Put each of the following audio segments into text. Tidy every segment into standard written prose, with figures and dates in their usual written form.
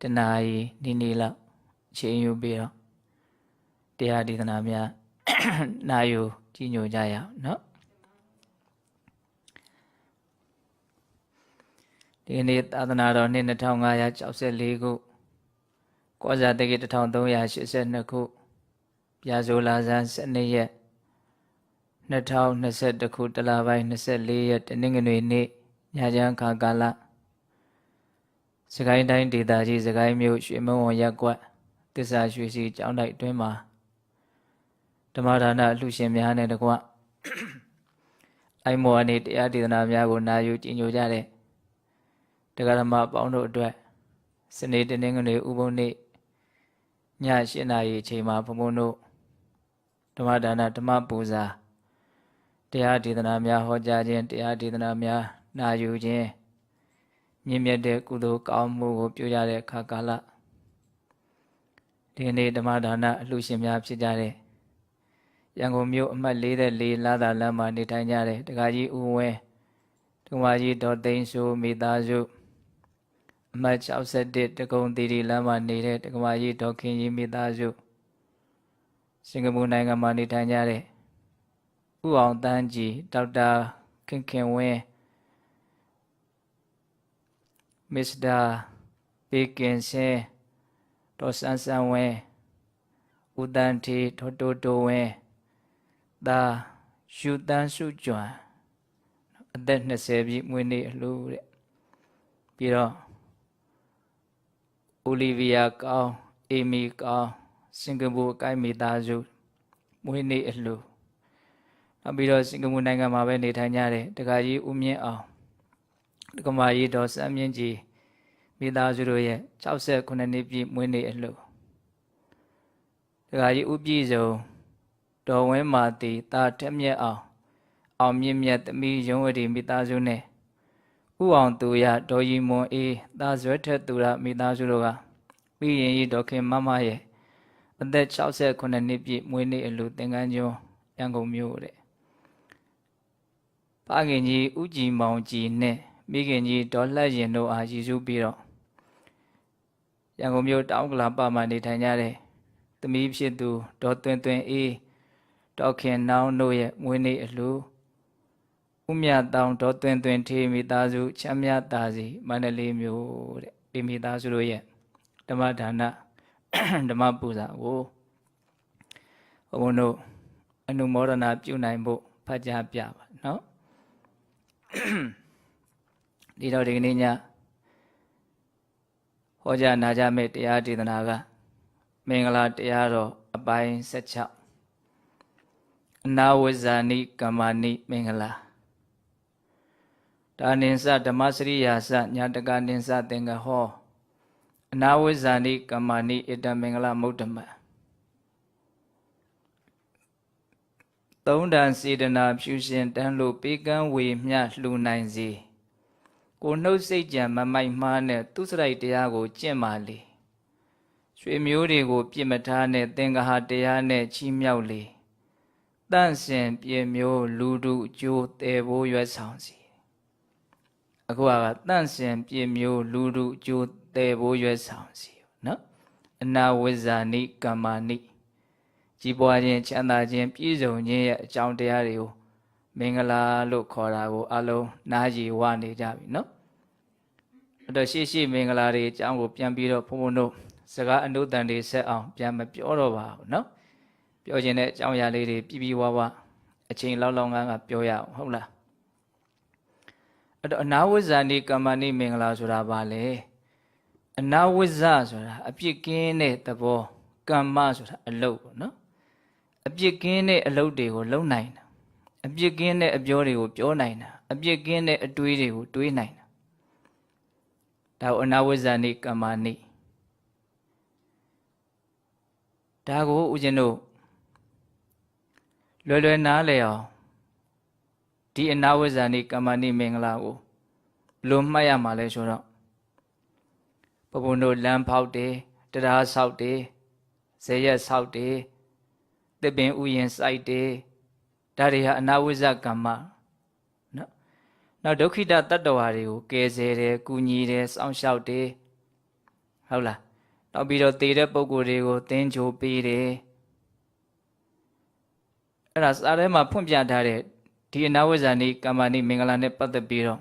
တနာရီနီနီလောက်အချိန်ယူပြီးတော့တရားဒေသနာများနာယူကြည်ညိုကြရအောင်နော်ဒီနေ့သာသနာတော်နှစ်2564ခုကောဇာတက္ကီ1382ခုပြာဆိုလာဇန်12ရက်2021ခုတလပိုင်း24ရက်တနင်္ဂနွေနေ့ညချမ်းခါကာလစကိုင်းတိုင်းဒေသကြီးစကိုင်းမြို့ရွှေမုံဝရပ်ကွက်သစ္စာရွှေစီကျောင်းတိုက်တွင်မှာဓမ္မဒါနအလှရှင်များနဲ့တကွအိုင်မောအနေတရားဒေသနာများကိုနာယူကြည်ညိုကြတဲ့တရားဓမ္မပေါင်းတို့အတွက်စနေတနင်္ဂနွေဥပုံနေ့ည8 နာရီအချိန်မှာဘုံဘုံတို့ဓမ္မဒါနဓမ္မပူဇာတရားဒေသနာများဟောကြားခြင်းတရားဒေသနာများနာယူခြင်းမြင့်မြတ်တဲ့ကုသိုလ်ကောင်းမှုကိုပြုကြတဲ့အခါကာလဒီနေ့ဓမ္မဒါနအလှရှင်များဖြစ်ကြတဲ့ရန်ကုန်မြို့အမှတ်44လာသာလမ်းမှာနေထိုင်ကြတဲ့ဒကာကြီးဦးဝင်းဒကမာကြီးဒေါ်သိန်းစိုးမိသားစုအမှတ်61တကုံသီရိလမ်းမှာနေတဲ့ဒကမာကြီးဒေါ်ခင်ကြီးမိသားစုစင်ကာပူနိုင်ငံမှာနေထိုင်ကြတဲ့ဥအောင်တန်းကြီးဒေါက်တာခင်ဝင်းမစ္စတာပေကင်စင်ဒေါ်ဆန်းဆန်းဝင်းဦးတန်းထီဒေါ်တိုဝင်းဒါယူတန်းစုကျွမ်းအသက်20ပြည့်မွေးနေ့အလှတဲ့ပြီးတော့အိုလီဗီယာကောင်းအေမီကောင်းစင်ကာပူအကိုင်းမိသားစုမွေးနေ့အလှနောက်ပြီးတော့စင်ကာပူနိုင်ငံမှာပဲနေထိုင်ကြတဲ့ဒကာကြီးဦးမြင့်အောင်ဒကမာကြီးဒေါ်စန်းမြင့်ကြီးမိသားစုတို့ရဲ့69နှစ်ပြည့်မွေးနေ့အလှဒကာကြီးဦးပြည်စုံဒေါ်ဝင်းမာတီတာထက်မြက်အောင်မြင့်မြတ်သမီးရုံးဝတီမိသားစုနဲ့ဥအောင်သူရဒေါ်ရီမွန်အေးတာဇွဲထက်သူရမိသားစုတို့ကပြီးရင်ကြီးဒေါ်ခင်မမရဲ့အသက်69နှစ်ပြည့်မွေးနေ့အလှသင်္ကန်းကျွန်းရန်ကုန်မြို့တဲ့ဖခင်ကြီးဦးကြည်မောင်ကြည်နဲ့မိခင်ကြီးဒေါ်လှရင်တို့အားရည်စူးပြီးတော့ရန်ကုန်မြို့တောင်ကလာပမှာနေထိုင်ကြတဲ့သမီးဖြစ်သူဒေါ်သွင်းအေးဒေါက်ခင်နောင်တို့ရဲ့မွေးနေ့အလှဦးမြတောင်ဒေါ်သွင်းထေမိသားစုချမ်းမြတာစီမန္တလေးမြို့တဲ့ဒီမိသားစုတို့ရဲ့ဓမ္မဒါနဓမ္မပူဇာကိုဘုန်းတို့အနုမောဒနာပြုနိုင်ဖို့ဖတ်ကြားပြပါနော်ဒီတော့ဒီကနေ့ညဟောကြားနာကြမယ့်တရားဒေသနာကမင်္ဂလာတရားတော်အပိုင်း16အနာဝဇာနိကမ္မာနိမင်္ဂလာဒါနိသဓမ္မစရိယာစညာတကနိသသင်္ကဟောအနာဝဇာနိကမ္မာနိဣတမင်္ဂလာမုဒ္ဓမသုံးတန်စေတနာဖြူရှင်တန်းလို့ပေးကမ်းဝေမျှလှူနိုင်စေကိုနှုတ်စိတ်ကြံမမိုက်မှားနဲ့သူစရိုက်တရားကိုကျင့်ပါလေရွှေမျိုးတွေကိုပြစ်မထားနဲ့သင်္ဃဟာတရားနဲ့ချီးမြှောက်လေတန့်စင်ပြေမျိုးလူတို့အကျိုးတည်ဖို့ရွယ်ဆောင်စီအခုကတန့်စင်ပြေမျိုးလူတို့အကျိုးတည်ဖို့ရွယ်ဆောင်စီနော်အနာဝိဇာနိကမ္မာနိကြီးပွားခြင်းချမ်းသာခြင်းပြည့်စုံခြင်းရဲ့အကြောင်းတရားတွေကိုမင်္ဂလာလို့ခေါ်တာကိုအလုံးနားကြည်ဝနေကြပြီနော်အဲ့တော့ရှိမင်္ဂလာတွေအကြောင်းကိုပြန်ပြီးတော့ဘုန်းဘုန်းတို့စကားအနုတန်တွေဆက်အောင်ပြန်မပြောတော့ပါဘူးနော်ပြောခြင်းတဲ့အကြောင်းအရာလေးတွေပြီးဝအချိန်လောက်ကပြောရအောင်ဟုတ်လားအဲ့တော့အနာဝိဇ္ဇာနိကမ္မနိမင်္ဂလာဆိုတာဘာလဲအနာဝိဇ္ဇဆိုတာအပြစ်ကင်းတဲ့သဘောကမ္မဆိုတာအလုပ်ပေါ့နော်အပြစ်ကင်းတဲ့အလုပ်တွေကိုလုပ်နိုင်တာအပြစ်ကင်းတဲ့အပြောတွေကိုပြောနိုင်တာအပြစ်ကင်းတဲ့အတွေးတွေကိုတွေးနိုင်တာဒါကိုအနာဝိဇ္ဇာနိကမ္မနိဒါကိုဦးဇင်းတို့လွယ်နားလည်အောင်ဒီအနာဝိဇ္ဇာနိကမ္မနိမင်္ဂလာကိုဘယ်လိုမှတ်ရမှာလဲဆိုတော့ဘုန်းတို့လမ်းဖောက်တယ်တရားဆောက်တယ်ဇေယျဆောက်တယ်သစ်ပင်ဥယျာဉ်စိုက်တယ်ဒါတွေဟာအနာဝိဇ္ဇကမ္မနော်နောက်ဒုက္ခိတတတ္တဝါတွေကိုကယ်ဆယ်တယ်ကူညီတယ်စောင့်ရှောက်တယ် ဟုတ်လားနောက်ပြီးတော့တည်တဲ့ပုံကိုယ်တွေကိုသင်္ချိုပေးတယ်အဲ့ဒါစာထဲမှာဖွင့်ပြထားတဲ့ဒီအနာဝိဇ္ဇာနိကမ္မနိမင်္ဂလာနဲ့ပတ်သက်ပြီးတော့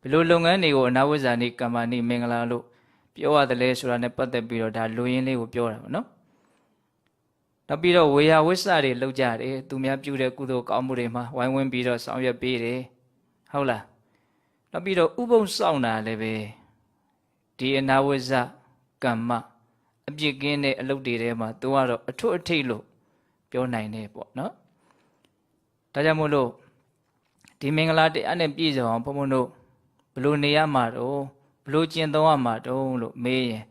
ဘယ်လိုလုပ်ငန်းတွေကိုအနာဝိဇ္ဇာနိကမ္မနိမင်္ဂလာလို့ပြောရတယ်လဲဆိုတာနဲ့ပတ်သက်ပြီးတော့ဒါလူရင်းလေးကိုပြောတာပေါ့နော်နောက်ပြီးတော့ဝေယဝိစ္စတွေလောက်ကြတယ်သူများပြုတဲ့ကုသိုလ်ကောင်းမှုတွေမှာဝိုင်းဝန်းပြီးတော့ဆောင်ရွက်ပေးတယ်ဟုတ်လားနောက်ပြီးတော့ဥပုံစောင့်တာလည်းပဲဒီအနာဝိဇ္ဇကမ္မအပြစ်ကင်းတဲ့အလုပ်တွေထဲမှာသူကတော့အထွတ်အထိပ်လို့ပြောနိုင်တယ်ပေါ့နော်ဒါကြောင့်မို့လို့ဒီမင်္ဂလာတရားနဲ့ပြည့်စုံအောင်ဘုန်းဘုန်းတို့ဘလို့နေရမှာတော့ဘလို့ကျင့်သုံးရမှာတော့လို့မေးရင်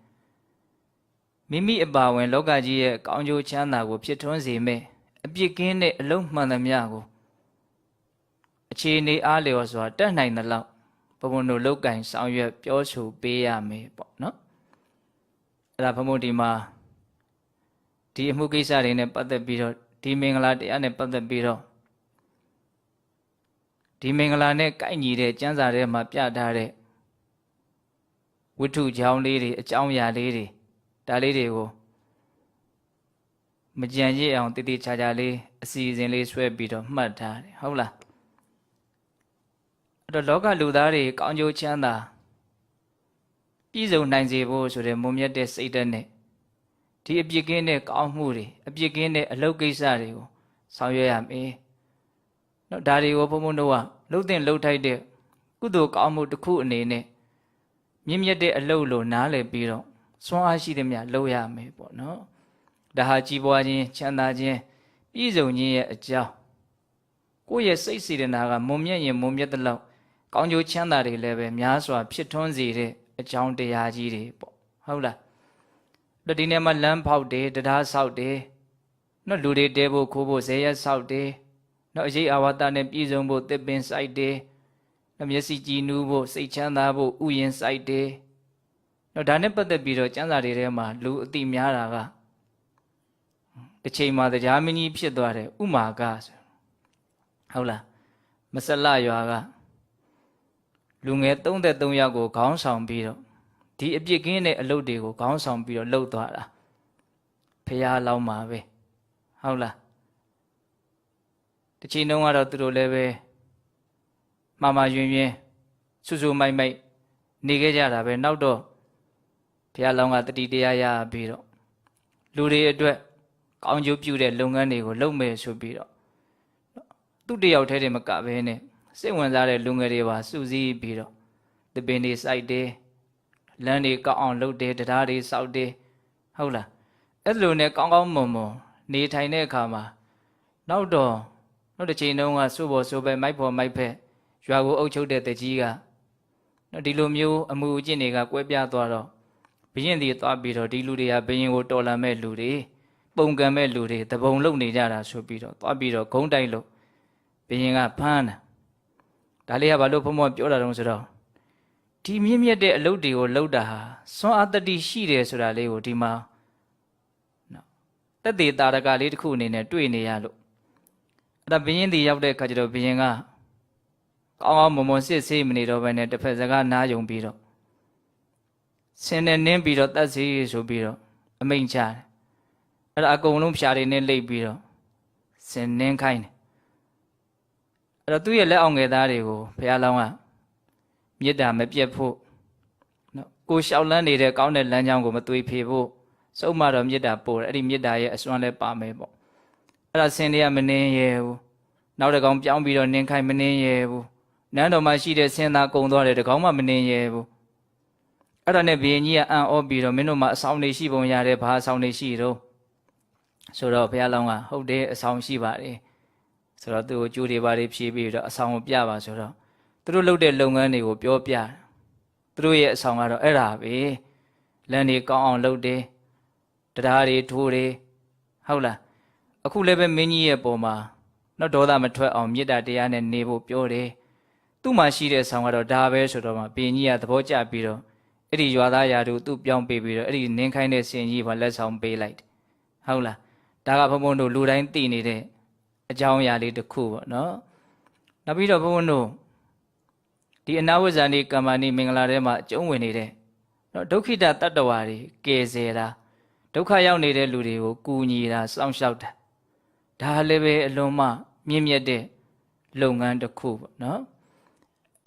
မိမိအပါဝင်လောကကြီးရဲ့ကောင်းကျိုးချမ်းသာကိုဖြစ်ထွန်းစေမဲ့အပြစ်ကင်းတဲ့အလုံးမှန်သမျှကိုအခြေအနေအားလျော်စွာတတ်နိုင်သလောက်ဘုံဘုံတို့လောက်ကင်ဆောင်ရွက်ပြောဆိုပေးရမယ်ပေါ့နော်အဲ့ဒါဘုံဘုံဒီမှာဒီအမှုကိစ္စတွေနဲ့ပတ်သက်ပြီးတော့ဒီမင်္ဂလာတရားနဲ့ပတ်သက်ပြီးတော့ဒီမင်္ဂလာနဲ့ကိုက်ညီတဲ့ကျမ်းစာထဲမှာပြထားတဲ့ဝိတ္ထုကြောင်းလေးတွေအကြောင်းအရာလေးတွေဒါလေးတွေကိုမကြံရစ်အောင်တည်တည်ချာချာလေးအစီအစဉ်လေးဆွဲပြီးတော့မှတ်ထားတယ်ဟုတ်လားအဲ့တော့လောကလူသားတွေကောင်းကျိုးချမ်းသာပြည့်စုံနိုင်စေဖို့ဆိုတဲ့မုံမြတ်တဲ့စိတ်ဓာတ်နဲ့ဒီအပြစ်ကင်းတဲ့ကောင်းမှုတွေအပြစ်ကင်းတဲ့အလုပ်ကိစ္စတွေကိုဆောင်ရွက်ရမယ်နော်ဒါတွေကိုဘုံဘုံတို့ကလှုပ်တဲ့လှုပ်ထိုက်တဲ့ကုသိုလ်ကောင်းမှုတစ်ခုအနေနဲ့မြင့်မြတ်တဲ့အလုပ်လို့နားလည်ပြီးတော့စွမ်းအားရှိသည်များလုပ်ရမယ်ပေါ့နော်ဒါဟာကြီးပွားခြင်းချမ်းသာခြင်းပြည့်စုံခြင်းရဲ့အကြောင်းကိုယ့်ရဲ့စိတ်စေတနာကမုံမြတ်ရင်မုံမြတ်တဲ့လောက်ကောင်းကျိုးချမ်းသာတွေလည်းပဲများစွာဖြစ်ထွန်းစေတဲ့အကြောင်းတရားကြီးတွေပေါ့ဟုတ်လားဒါဒီနေ့မှလမ်းဖောက်တယ်တရားဆောက်တယ်နော်လူတွေတဲဖို့ခိုးဖို့ဇေယျဆောက်တယ်နော်အရေးအဝါဒနဲ့ပြည့်စုံဖို့တစ်ပင်စိုက်တယ်နော်မျက်စိကြည်နူးဖို့စိတ်ချမ်းသာဖို့ဥယျာဉ်စိုက်တယ်နော်ဒါနဲ့ပတ်သက်ပြီးတော့ကျမ်းစာတွေထဲမှာလူအတိများတာကတစ်ချိန်မှာတရားမင်းကြီးဖြစ်သွားတယ်ဥမာကဆိုဟုတ်လားမဆလရွာကလူငယ်33ယောက်ကိုခေါင်းဆောင်ပြီးတော့ဒီအပြစ်ကင်းတဲ့အလုပ်တွေကိုခေါင်းဆောင်ပြီးတော့လှုပ်သွားတာဖះလောင်းမှာပဲဟုတ်လားတစ်ချိန်တုန်းကတော့သူတို့လည်းပဲမှားမှားယွင်းယွင်းဆူဆူမိုက်မိုက်နေခဲ့ကြတာပဲနောက်တော့ဘုရားလောင်းကတတိတရားရပြီးတော့လူတွေအတွက်ကောင်းကျိုးပြုတဲ့လုပ်ငန်းတွေကိုလုပ်မယ်ဆိုပြီးတော့သူတယောက်တည်းတည်းမကဘဲနဲ့စိတ်ဝင်စားတဲ့လူငယ်တွေပါစုစည်းပြီးတော့တပင်တွေစိုက်တယ်လမ်းတွေကောက်အောင်လုပ်တယ်တရားတွေစောက်တယ်ဟုတ်လားအဲ့လိုနဲ့ကောင်းကောင်းမွန်မွန်နေထိုင်တဲ့အခါမှာနောက်တစ်ချိန်တုန်းကစိုးပေါ်စိုးပဲမိုက်ပေါ်မိုက်ဖက်ရွာကိုအုပ်ချုပ်တဲ့တကြီးကဒီလိုမျိုးအမှုအကျင့်တွေကကွဲပြားသွားတော့ဘရင်တွေသွားပြီးတော့ဒီလူတွေကဘရင်ကိုတော်လှန်မဲ့လူတွေပုံကံမဲ့လူတွေတပုံလုံနေကြတာဆိုပြီးတော့သွားပြီးတော့ဂုံးတိုက်လို့ဘရင်ကဖမ်းတာဒါလေးကဘာလို့ဘုံဘုံပြောတာတုံးဆိုတော့ဒီမြင့်မြတ်တဲ့အလုပ်တွေကိုလုပ်တာဟာစွမ်းအားတတိရှိတယ်ဆိုတာလေးကိုဒီမှာနော်တက်သေးတာရကလေးတစ်ခုအနေနဲ့တွေ့နေရလို့အဲ့ဒါဘရင်တွေရောက်တဲ့အခါကျတော့ဘရင်ကကောင်းကောင်းမွန်မွန်စစ်ဆေးမနေတော့ဘဲနဲ့တစ်ဖက်စကားနားယုံပြီးတော့ဆင်းနဲ့နင်းပြီးတော့တတ်စီဆိုပြီးတော့အမိန့်ချတယ်အဲ့ဒါအကုန်လုံးဖြာတွေနဲ့လိပ်ပြီးတော့ဆင်းနင်းခိုင်းတယ်အဲ့တော့သူ့ရဲ့လက်အောင်ငယ်သားတွေကိုဘုရားလောင်းကမေတ္တာမပြတ်ဖို့နော်ကိုလျှောက်လန်းနေတဲ့ကောင်းတဲ့လမ်းကြောင်းကိုမသွေဖေဖို့စုံမတော်မေတ္တာပို့တယ်အဲ့ဒီမေတ္တာရဲ့အစွမ်းလည်းပါမယ်ပေါ့အဲ့ဒါဆင်းတွေကမနှင်းရဲဘူးနောက်တစ်ကောင်ပြောင်းပြီးတော့နင်းခိုင်းမနှင်းရဲဘူးနန်းတော်မှာရှိတဲ့ဆင်းသားကုံသွားတယ်တစ်ကောင်မှမနှင်းရဲဘူးအဲ့ဒါနဲ့ဘုရင်ကြီးကအံ့ဩပြီးတော့မင်းတို့မှာအဆောင်တွေရှိပုံရတယ်ဘာအဆောင်တွေရှိတော့ဆိုတော့ဘုရားလောင်းကဟုတ်တယ်အဆောင်ရှိပါတယ်ဆိုတော့သူ့ကိုကြိုးတွေပါတွေဖြည့်ပြီးတော့အဆောင်ကိုပြပါဆိုတော့သူတို့လုပ်တဲ့လုပ်ငန်းတွေကိုပြောပြသူတို့ရဲ့အဆောင်ကတော့အဲ့ဒါပဲလမ်းတွေကောင်းအောင်လုပ်တယ်တရားတွေထိုးတယ်ဟုတ်လားအခုလည်းပဲမင်းကြီးရဲ့ပုံမှာတော့ဒေါသမထွက်အောင်မေတ္တာတရားနဲ့နေဖို့ပြောတယ်သူ့မှာရှိတဲ့ဆောင်ကတော့ဒါပဲဆိုတော့မှဘုရင်ကြီးကသဘောကျပြီးတော့အဲ့ဒီရွာသားရာတို့သူ့ပြောင်းပေးပြီးတော့အဲ့ဒီနင်းခိုင်းတဲ့ဆင်ကြီးကလက်ဆောင်ပေးလိုက်တယ်ဟုတ်လားဒါကဘုံဘုံတို့လူတိုင်းသိနေတဲ့အကြောင်းအရာလေးတစ်ခုပေါ့နော်နောက်ပြီးတော့ဘုံဘုံတို့ဒီအနာဝဇ္ဇာနိကမ္မနိမင်္ဂလာထဲမှာအကျုံးဝင်နေတဲ့ နော်ဒုက္ခိတတတ္တဝါတွေကယ်ဆယ်တာဒုက္ခရောက်နေတဲ့လူတွေကိုကူညီတာစောင့်ရှောက်တာဒါလည်းပဲအလွန်မှမြင့်မြတ်တဲ့လုပ်ငန်းတစ်ခုပေါ့နော်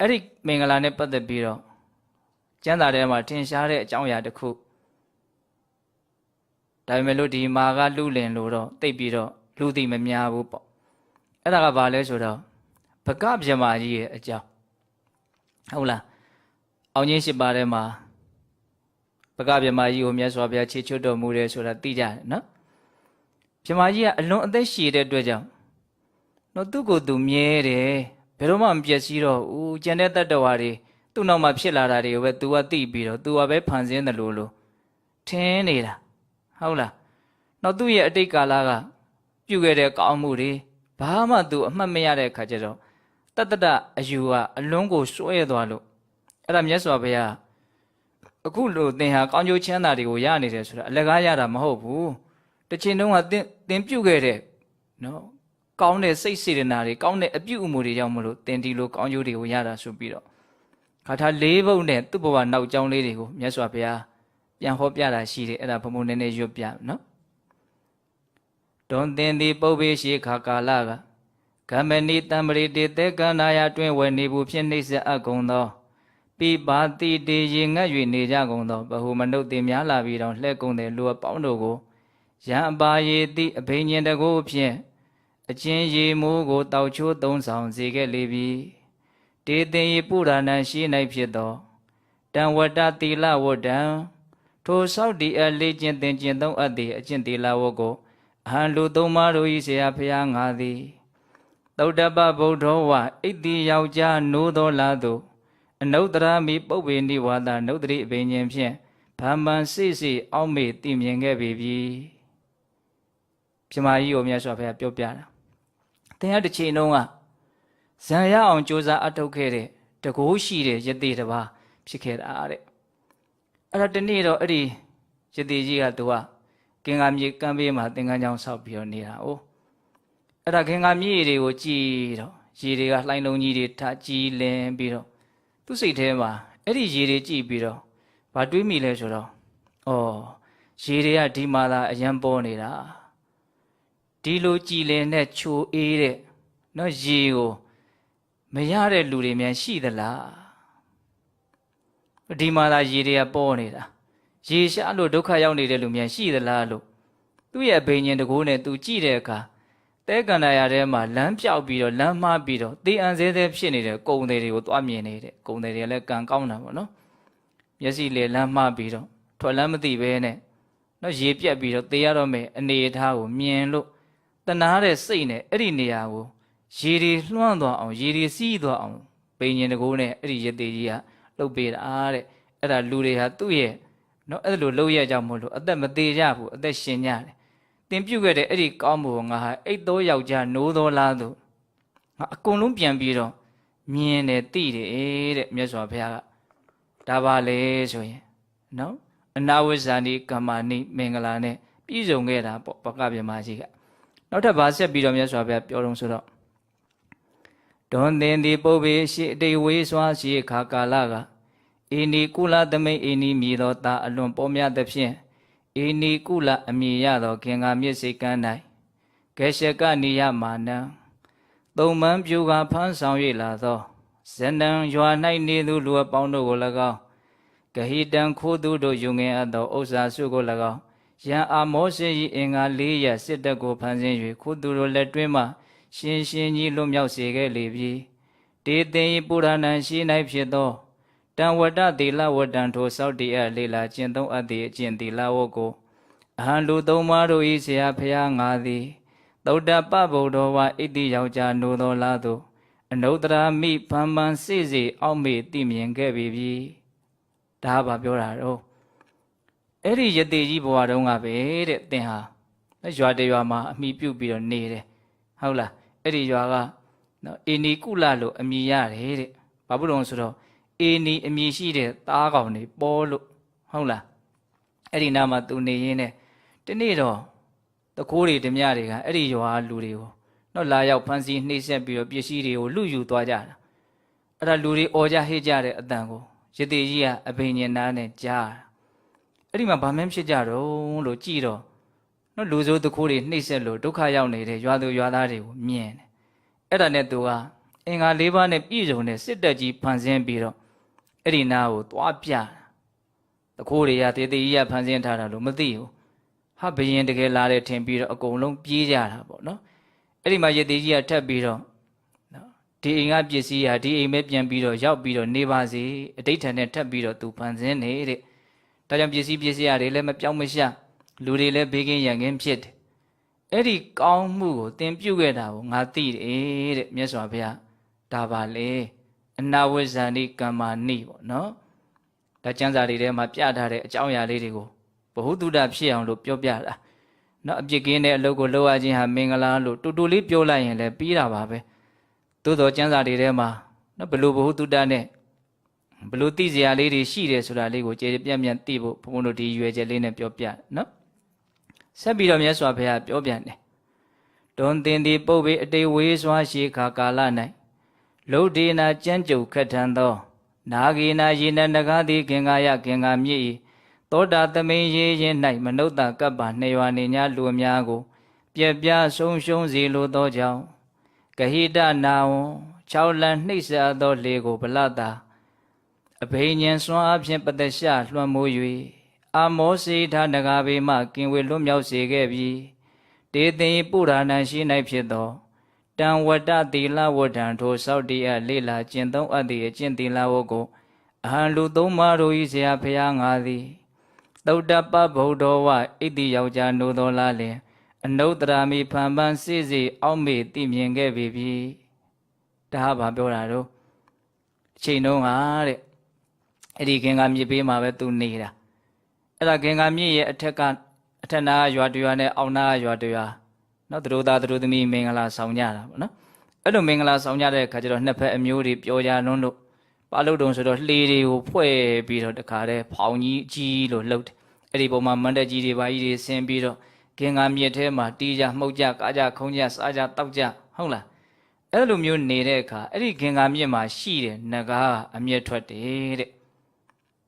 အဲ့ဒီမင်္ဂလာနဲ့ပတ်သက်ပြီးတော့ကျမ်းစာထဲမှာထင်ရှားတဲ့အကြောင်းအရာတစ်ခုဒါပေမဲ့လို့ဒီမာကလူလင်လို့တော့သိပ်ပြီးတော့လူသိမများဘူးပေါ့အဲ့ဒါကဘာလဲဆိုတော့ဘဂဗြဟ္မာကြီးရဲ့အကြောင်းဟုတ်လားအောင်ကြီး၈ပါးထဲမှာဘဂဗြဟ္မာကြီးကိုမြတ်စွာဘုရားခြေချွတ်တော်မူတယ်ဆိုတာသိကြတယ်နော်ဗြဟ္မာကြီးကအလွန်အသက်ရှည်တဲ့အတွက်ကြောင့်နော်သူ့ကိုယ်သူမြဲတယ်ဘယ်တော့မှမပျက်စီးတော့ဦးကျန်တဲ့တတ္တဝါတွေသူ့နောက်မှာဖြစ်လာတာတွေကိုပဲ तू ကသိပြီးတော့ तू ကပဲဖန်ဆင်းတယ်လို့ထင်းနေတာဟုတ်လားနောက်သူ့ရဲ့အတိတ်ကာလကပြုခဲ့တဲ့ကောင်းမှုတွေဘာမှ तू အမှတ်မရတဲ့အခါကျတော့တတ္တအယူကအလွန်ကိုစွဲသွားလို့အဲ့ဒါမြတ်စွာဘုရားအခုလို့သင်ဟာကောင်းကျိုးချမ်းသာတွေကိုရနေတယ်ဆိုတာအလကားရတာမဟုတ်ဘူးတစ်ချိန်တုန်းကသင်ပြုခဲ့တဲ့နော်ကောင်းတဲ့စိတ်စေတနာတွေကောင်းတဲ့အပြုအမူတွေကြောင့်မလို့သင်ဒီလိုကောင်းကျိုးတွေကိုရတာဆိုပြီးတော့ခါထား၄ဘုတ်နဲ့သူ့ဘဝနောက်ကြောင်းလေးတွေကိုမြတ်စွာဘုရားပြန်ဟောပြတာရှိတယ်အဲ့ဒါဘုံဘုံနည်းနည်းရွတ်ပြနော်ဒွန်သင်သည်ပုပ္ပေရှိခါကာလကကမ္မဏိတံပရိတေတေကန္နာယတွင်ဝယ်နေဘူးဖြစ်နှိမ့်ဆက်အပ်ကုန်သောပိပါတိတေရေငတ်၍နေကြကုန်သောဘဟုမနုဿေများလာပြီးတော့လှဲ့ကုန်တဲ့လူအပေါင်းတို့ကိုယံအပါယေတိအဘိညာဉ်တကိုးဖြင့်အချင်းရေမိုးကိုတောက်ချိုးသုံးဆောင်စေခဲ့လေပြီတေသင်ယေပုရဏံရှိ၌ဖြစ်သောတံဝတ္တသီလဝတ္တံထိုဆောက်တည်အလေးကျင့်သင်ကျင့်သုံးအပ်သည့်အကျင့်သီလဝတ်ကိုအဟံလူသုံးပါးတို့၏ဆရာဖျားငါသည်သုတ္တပဗုဒ္ဓဝဣတိယောက်ျားနိုးသောလာသို့အနုတ္တရာမိပုပ္ပေနိဝါဒနုတ္တိအဘိညာဉ်ဖြင့်ဗမ္မံစိစိအောက်မေ့သိမြင်ခဲ့ပြီပြမကြီးကိုမြတ်စွာဘုရားပြောပြတာသင်ဟာတစ်ချိန်လုံးကဇံရအောင်ကြိုးစားအထုတ်ခဲ့တဲ့တကိုးရှိတဲ့ယတိတစ်ပါးဖြစ်ခဲ့တာတဲ့အဲ့ဒါတနေ့တော့အဲ့ဒီယတိကြီးကသူကကင်္ဂါမြေကမ်းဘေးမှာသင်္ကန်းကျောင်းဆောက်ပြီးတော့နေတာ哦အဲ့ဒါကင်္ဂါမြေတွေကိုကြည်တော့ရေတွေကလှိုင်းလုံးကြီးတွေထကြည်လင်ပြီးတော့သူ့စိတ်ထဲမှာအဲ့ဒီရေတွေကြည်ပြီးတော့ဘာတွေးမိလဲဆိုတော့ဩရေတွေကဒီမှာသာအရန်ပေါ်နေတာဒီလိုကြည်လင်တဲ့ချိုအေးတဲ့နော်ရေကိုမရတဲ့လူတွေများရှိသလားဒီမှာသာရေတွေကပေါ်နေတာရေရှားလို့ဒုက္ခရောက်နေတဲ့လူများရှိသလားလို့သူ့ရဲ့ဘိညာဉ်တကိုးနဲ့သူကြည့်တဲ့အခါတဲကန္တာရထဲမှာလမ်းပြောက်ပြီးတော့လမ်းမှားပြီးတော့တေးအံစဲစဲဖြစ်နေတဲ့ကုံတွေတွေကိုသွားမြင်နေတဲ့ကုံတွေတွေလည်းကံကောင်းတာပေါ့နော်မျက်စိလေလမ်းမှားပြီးတော့ထွက်လမ်းမသိပဲနဲ့နော်ရေပြက်ပြီးတော့တေးရတော့မယ်အနေအထားကိုမြင်လို့တနာတဲ့စိတ်နဲ့အဲ့ဒီနေရာကိုရေတွေလွှမ်းသွားအောင်ရေတွေစီးသွားအောင်ဘိညာဉ်တကိုးနဲ့အဲ့ဒီရသေးကြီးကလှုပ်ပေးတာတဲ့အဲ့ဒါလူတွေဟာသူ့ရဲ့နော်အဲ့လိုလှုပ်ရကြမို့လို့အသက်မသေးကြဘူးအသက်ရှင်ကြတယ်တင်ပြုတ်ခဲ့တဲ့အဲ့ဒီကောင်းမှုကိုငါဟာအိတ်သောယောက်ျားနိုးသောလားသူငါအကုန်လုံးပြန်ပြီးတော့မြင်တယ်သိတယ်တဲ့မြတ်စွာဘုရားကဒါပါလေဆိုရင်နော်အနာဝိဇ္ဇာနိကမ္မာနိမင်္ဂလာနဲ့ပြည့်စုံခဲ့တာပေါ့ဘဂဗြဟ္မာကြီးကနောက်ထပ်ဗာဆက်ပြီးတော့မြတ်စွာဘုရားပြောတော့ဆိုတော့ဒွန်သင်သည်ပုပ္ပေရှိအတိဝေးစွာရှိခါကာလကအေနီကုလသမိတ်အေနီမြည်သောတာအလွန်ပေါ်များသဖြင့်အေနီကုလအမည်ရသောခင်္ဃာမြစ်စိတ်ကမ်း၌ဂေရှကနိယမာနံသုံမန်းပြူကဖန်းဆောင်၍လာသောဇနံရွာ၌နေသူလူအပေါင်းတို့ကို၎င်းဂဟိတံခိုးသူတို့ယူငင်အပ်သောဥစ္စာစုကို၎င်းယံအာမောစေ၏အင်္ဂါ၄ရစစ်တပ်ကိုဖန်ဆင်း၍ခိုးသူတို့လက်တွင်းမှရှင်ရှင်ကြီးလွတ်မြောက်စေခဲ့လေပြီတေသင်၏ပုရဏံရှိ၌ဖြစ်သောတံဝတ္တသီလဝတ္တံထိုစောက်တည်အပ်လေလာကျင့်သုံးအပ်သည့်အကျင့်သီလဝတ်ကိုအဟံလူသုံးပါးတို့၏ဆရာဖျားငါသည်သုတ္တပဗုဒ္ဓဝါဣတိယောက်ျားနိုးသောလားသို့အနုတ္တရာမိဖန်ဖန်စိစိအောက်မေ့သိမြင်ခဲ့ပြီဒါဘာပြောတာတော့အဲ့ဒီယတိကြီးဘဝတုန်းကပဲတဲ့သင်ဟာရွာတရွာမှာအမိပြုတ်ပြီးတော့နေတယ်ဟုတ်လားအဲ့ဒီရွာကနော်အေနီကုလလို့အမည်ရတယ်တဲ့ဘာဖြစ်လို့ဆိုတော့အေနီအမည်ရှိတဲ့သားကောင်တွေပေါ်လို့ဟုတ်လားအဲ့ဒီနာမှာသူနေရင်းနဲ့ဒီနေ့တော့တကိုးတွေဓမြတွေကအဲ့ဒီရွာလူတွေကိုနော်လာရောက်ဖမ်းဆီးနှိပ်စက်ပြီးတော့ပစ္စည်းတွေကိုလူယူသွားကြတာအဲ့ဒါလူတွေအော်ကြဟစ်ကြတဲ့အတန်ကို ယတိကြီးကအဘိညာဉ်သားနဲ့ကြားအဲ့ဒီမှာဗာမင်းဖြစ်ကြတော့လို့ကြည်တော့နော်လူဆိုးတခိုးတွေနှိမ့်ဆက်လို့ဒုက္ခရောက်နေတဲ့ရွာသူရွာသားတွေကိုမြင်တယ်အဲ့ဒါနဲ့သူကအင်္ဂါ၄ပါးနဲ့ပြည့်စုံတဲ့စစ်တပ်ကြီးဖန်ဆင်းပြီးတော့အဲ့ဒီနာကိုသွားပြတခိုးတွေကတေတေကြီးကဖန်ဆင်းထားတာလို့မသိဘူးဟာဘယင်တကယ်လာတယ်ထင်ပြီးတော့အကုန်လုံးပြေးကြတာပေါ့နော်အဲ့ဒီမှာယတိကြီးကထပ်ပြီးတော့နော်ဒီအိမ်ကပစ္စည်းဟာဒီအိမ်ပဲပြန်ပြီးတော့ရောက်ပြီးတော့နေပါစေအဋိဋ္ဌာန်နဲ့ထပ်ပြီးတော့သူဖန်ဆင်းနေတဲ့ဒါကြောင့်ပစ္စည်းတွေလည်းမပြောင်းမရှာလူတွေလည်းဘေးကင်းရန်ကင်းဖြစ်တယ်အဲ့ဒီကောင်းမှုကိုသင်ပြုခဲ့တာကိုငါသိတယ်တဲ့မြတ်စွာဘုရားဒါပါလေအနာဝိဇ္ဇာနိကမ္မာနိပေါ့နော်ဒါကျမ်းစာတွေထဲမှာပြထားတဲ့အကြောင်းအရာလေးတွေကိုဘဟုတုတဖြစ်အောင်လို့ပြောပြတာနော်အပြစ်ကင်းတဲ့အလုပ်ကိုလုပ်ရခြင်းဟာမင်္ဂလာလို့တူတူလေးပြောလိုက်ရင်လည်းပြီးတာပါပဲသို့တော်ကျမ်းစာတွေထဲမှာနော်ဘလို့ဘဟုတုတနဲ့ဘလို့သိစရာလေးတွေရှိတယ်ဆိုတာလေးကိုကြည်ပြန့်ပြန့်သိဖို့ဘုန်းဘုန်းတို့ဒီရွယ်ချက်လေးနဲ့ပြောပြနော်ဆက်ပြီးတော့မြတ်စွာဘုရားပြောပြန်တယ်တွန်တင်ဒီပုပ်ပေအတေဝေးစွာရှိခါကာလ၌လုဒေနာကြမ်းကြုတ်ခတ်ထန်သောနာဂေနာယေနနဂါတိခင်္ကာယခင်္ကာမြည်သောတာသမိန်ရေရင်၌မနုဿကပ္ပနှစ်ရွာနေညာလူအများကိုပြက်ပြားဆုံးရှုံးစေလိုသောကြောင့်ဂဟိတနာဝံ6လံနှိမ့်ဆက်သောလေကိုဗလတာအဘိညာဉ်စွမ်းအဖြင့်ပတရှလွှမ်းမိုး၍အာမောစေထနဂါဘေမှကင်ဝေလွတ်မြောက်စေခဲ့ပြီးတေသိပုရာဏံရှိ၌ဖြစ်သောတံဝတ္တသီလဝဋ္ဌံထိုစောက်တည်းအလေးလာကျင့်သုံးအပ်သည့်အကျင့်သီလဝတ်ကိုအဟံလူသုံးပါးတို့၏ဆရာဖျားငါသည်သုတ္တပဗုဒ္ဓဝဣတိယောက်ျားနိုးတော်လားလင်အနုတ္တရာမိဖန်ပန်းစိစိအောက်မေ့သိမြင်ခဲ့ပြီဒါဟာဘာပြောတာတော့အချိန်တုန်းကတဲ့အဲ့ဒီခင်္ကာမြစ်ပေးမှာပဲသူနေတာအဲ့ဒါခင်္ကာမြစ်ရဲ့အထက်နာရွာတရွာနဲ့အောက်နာရွာတရွာနော်သူတို့သားသူတို့သမီးမင်္ဂလာဆောင်ကြတာပေါ့နော်အဲ့လိုမင်္ဂလာဆောင်ကြတဲ့အခါကျတော့နှစ်ဖက်အမျိုးတွေပျော်ကြလွန်းလို့ပါလို့တုံဆိုတော့လှေတွေကိုဖွဲ့ပြီးတော့တခါတည်းဖောင်ကြီးကြီးလို့လှုပ်တယ်အဲ့ဒီပုံမှာမန္တကြီးတွေပါကြီးတွေဆင်းပြီးတော့ခင်္ကာမြစ်ထဲမှာတီးကြမှုတ်ကြကားကြခုံးကြစားကြတောက်ကြဟုတ်လားအဲ့လိုမျိုးနေတဲ့အခါအဲ့ဒီခင်္ကာမြစ်မှာရှိတဲ့နဂါအမျက်ထွက်တယ်တဲ့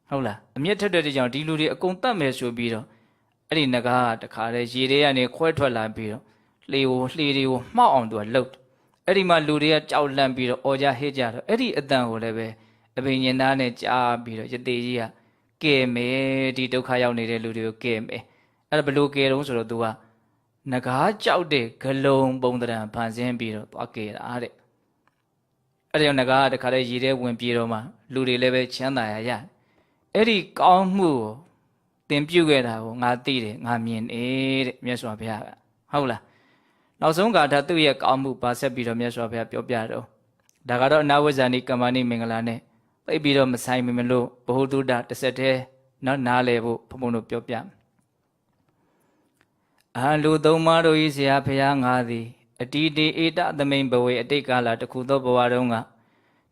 ဟုတ်လားအမျက်ထွက်တဲ့ကြောင့်ဒီလူတွေအကုန်တတ်မယ်ဆိုပြီးတော့အဲ့ဒီနဂါတခါတည်းရေတွေကနေခွဲထွက်လာပြီးတော့လှေတွေကိုမှောက်အောင်သူကလှုပ်အဲ့ဒီမှာလူတွေကကြောက်လန့်ပြီးတော့အော်ကြဟစ်ကြတော့အဲ့ဒီအတန်ကိုလည်းပဲအဘိညာဉ်သားနဲ့ကြားပြီးတော့ယတိကြီးကကဲမယ်ဒီဒုက္ခရောက်နေတဲ့လူတွေကိုကဲမယ်အဲ့ဒါဘလို့ကဲတော့ဆိုတော့သူကနဂါကြောက်တဲ့ဂလုံပုံတံဖန်ဆင်းပြီးတော့သွားကဲတာတဲ့အဲ့ဒါကြောင့်နဂါကတခါတည်းရေထဲဝင်ပြေတော့မှလူတွေလည်းပဲချမ်းသာရရအဲ့ဒီကောင်းမှုကိုသင်ပြုခဲ့တာကိုငါသိတယ်ငါမြင်တယ်တဲ့မြတ်စွာဘုရားကဟုတ်လားနောက်ဆုံးကာထသူ့ရဲ့ကောင်းမှုပါဆက်ပြီးတော့မြတ်စွာဘုရားပြောပြတော့ဒါကတော့အနာဝိဇ္ဇာနိကမ္မနိမင်္ဂလာနဲ့သိပြီးတော့မဆိုင်မလို့ဘဟုတုတတစ်ဆက်တည်းနော်နားလည်ဖို့ဘုံဘုံတို့ပြောပြအဟံလူသုံးပါးတို့၏ဆရာဘုရားငါသည်အတီတေဧတသမိန်ဘဝေအတိတ်ကာလတခုသောဘဝတုန်းက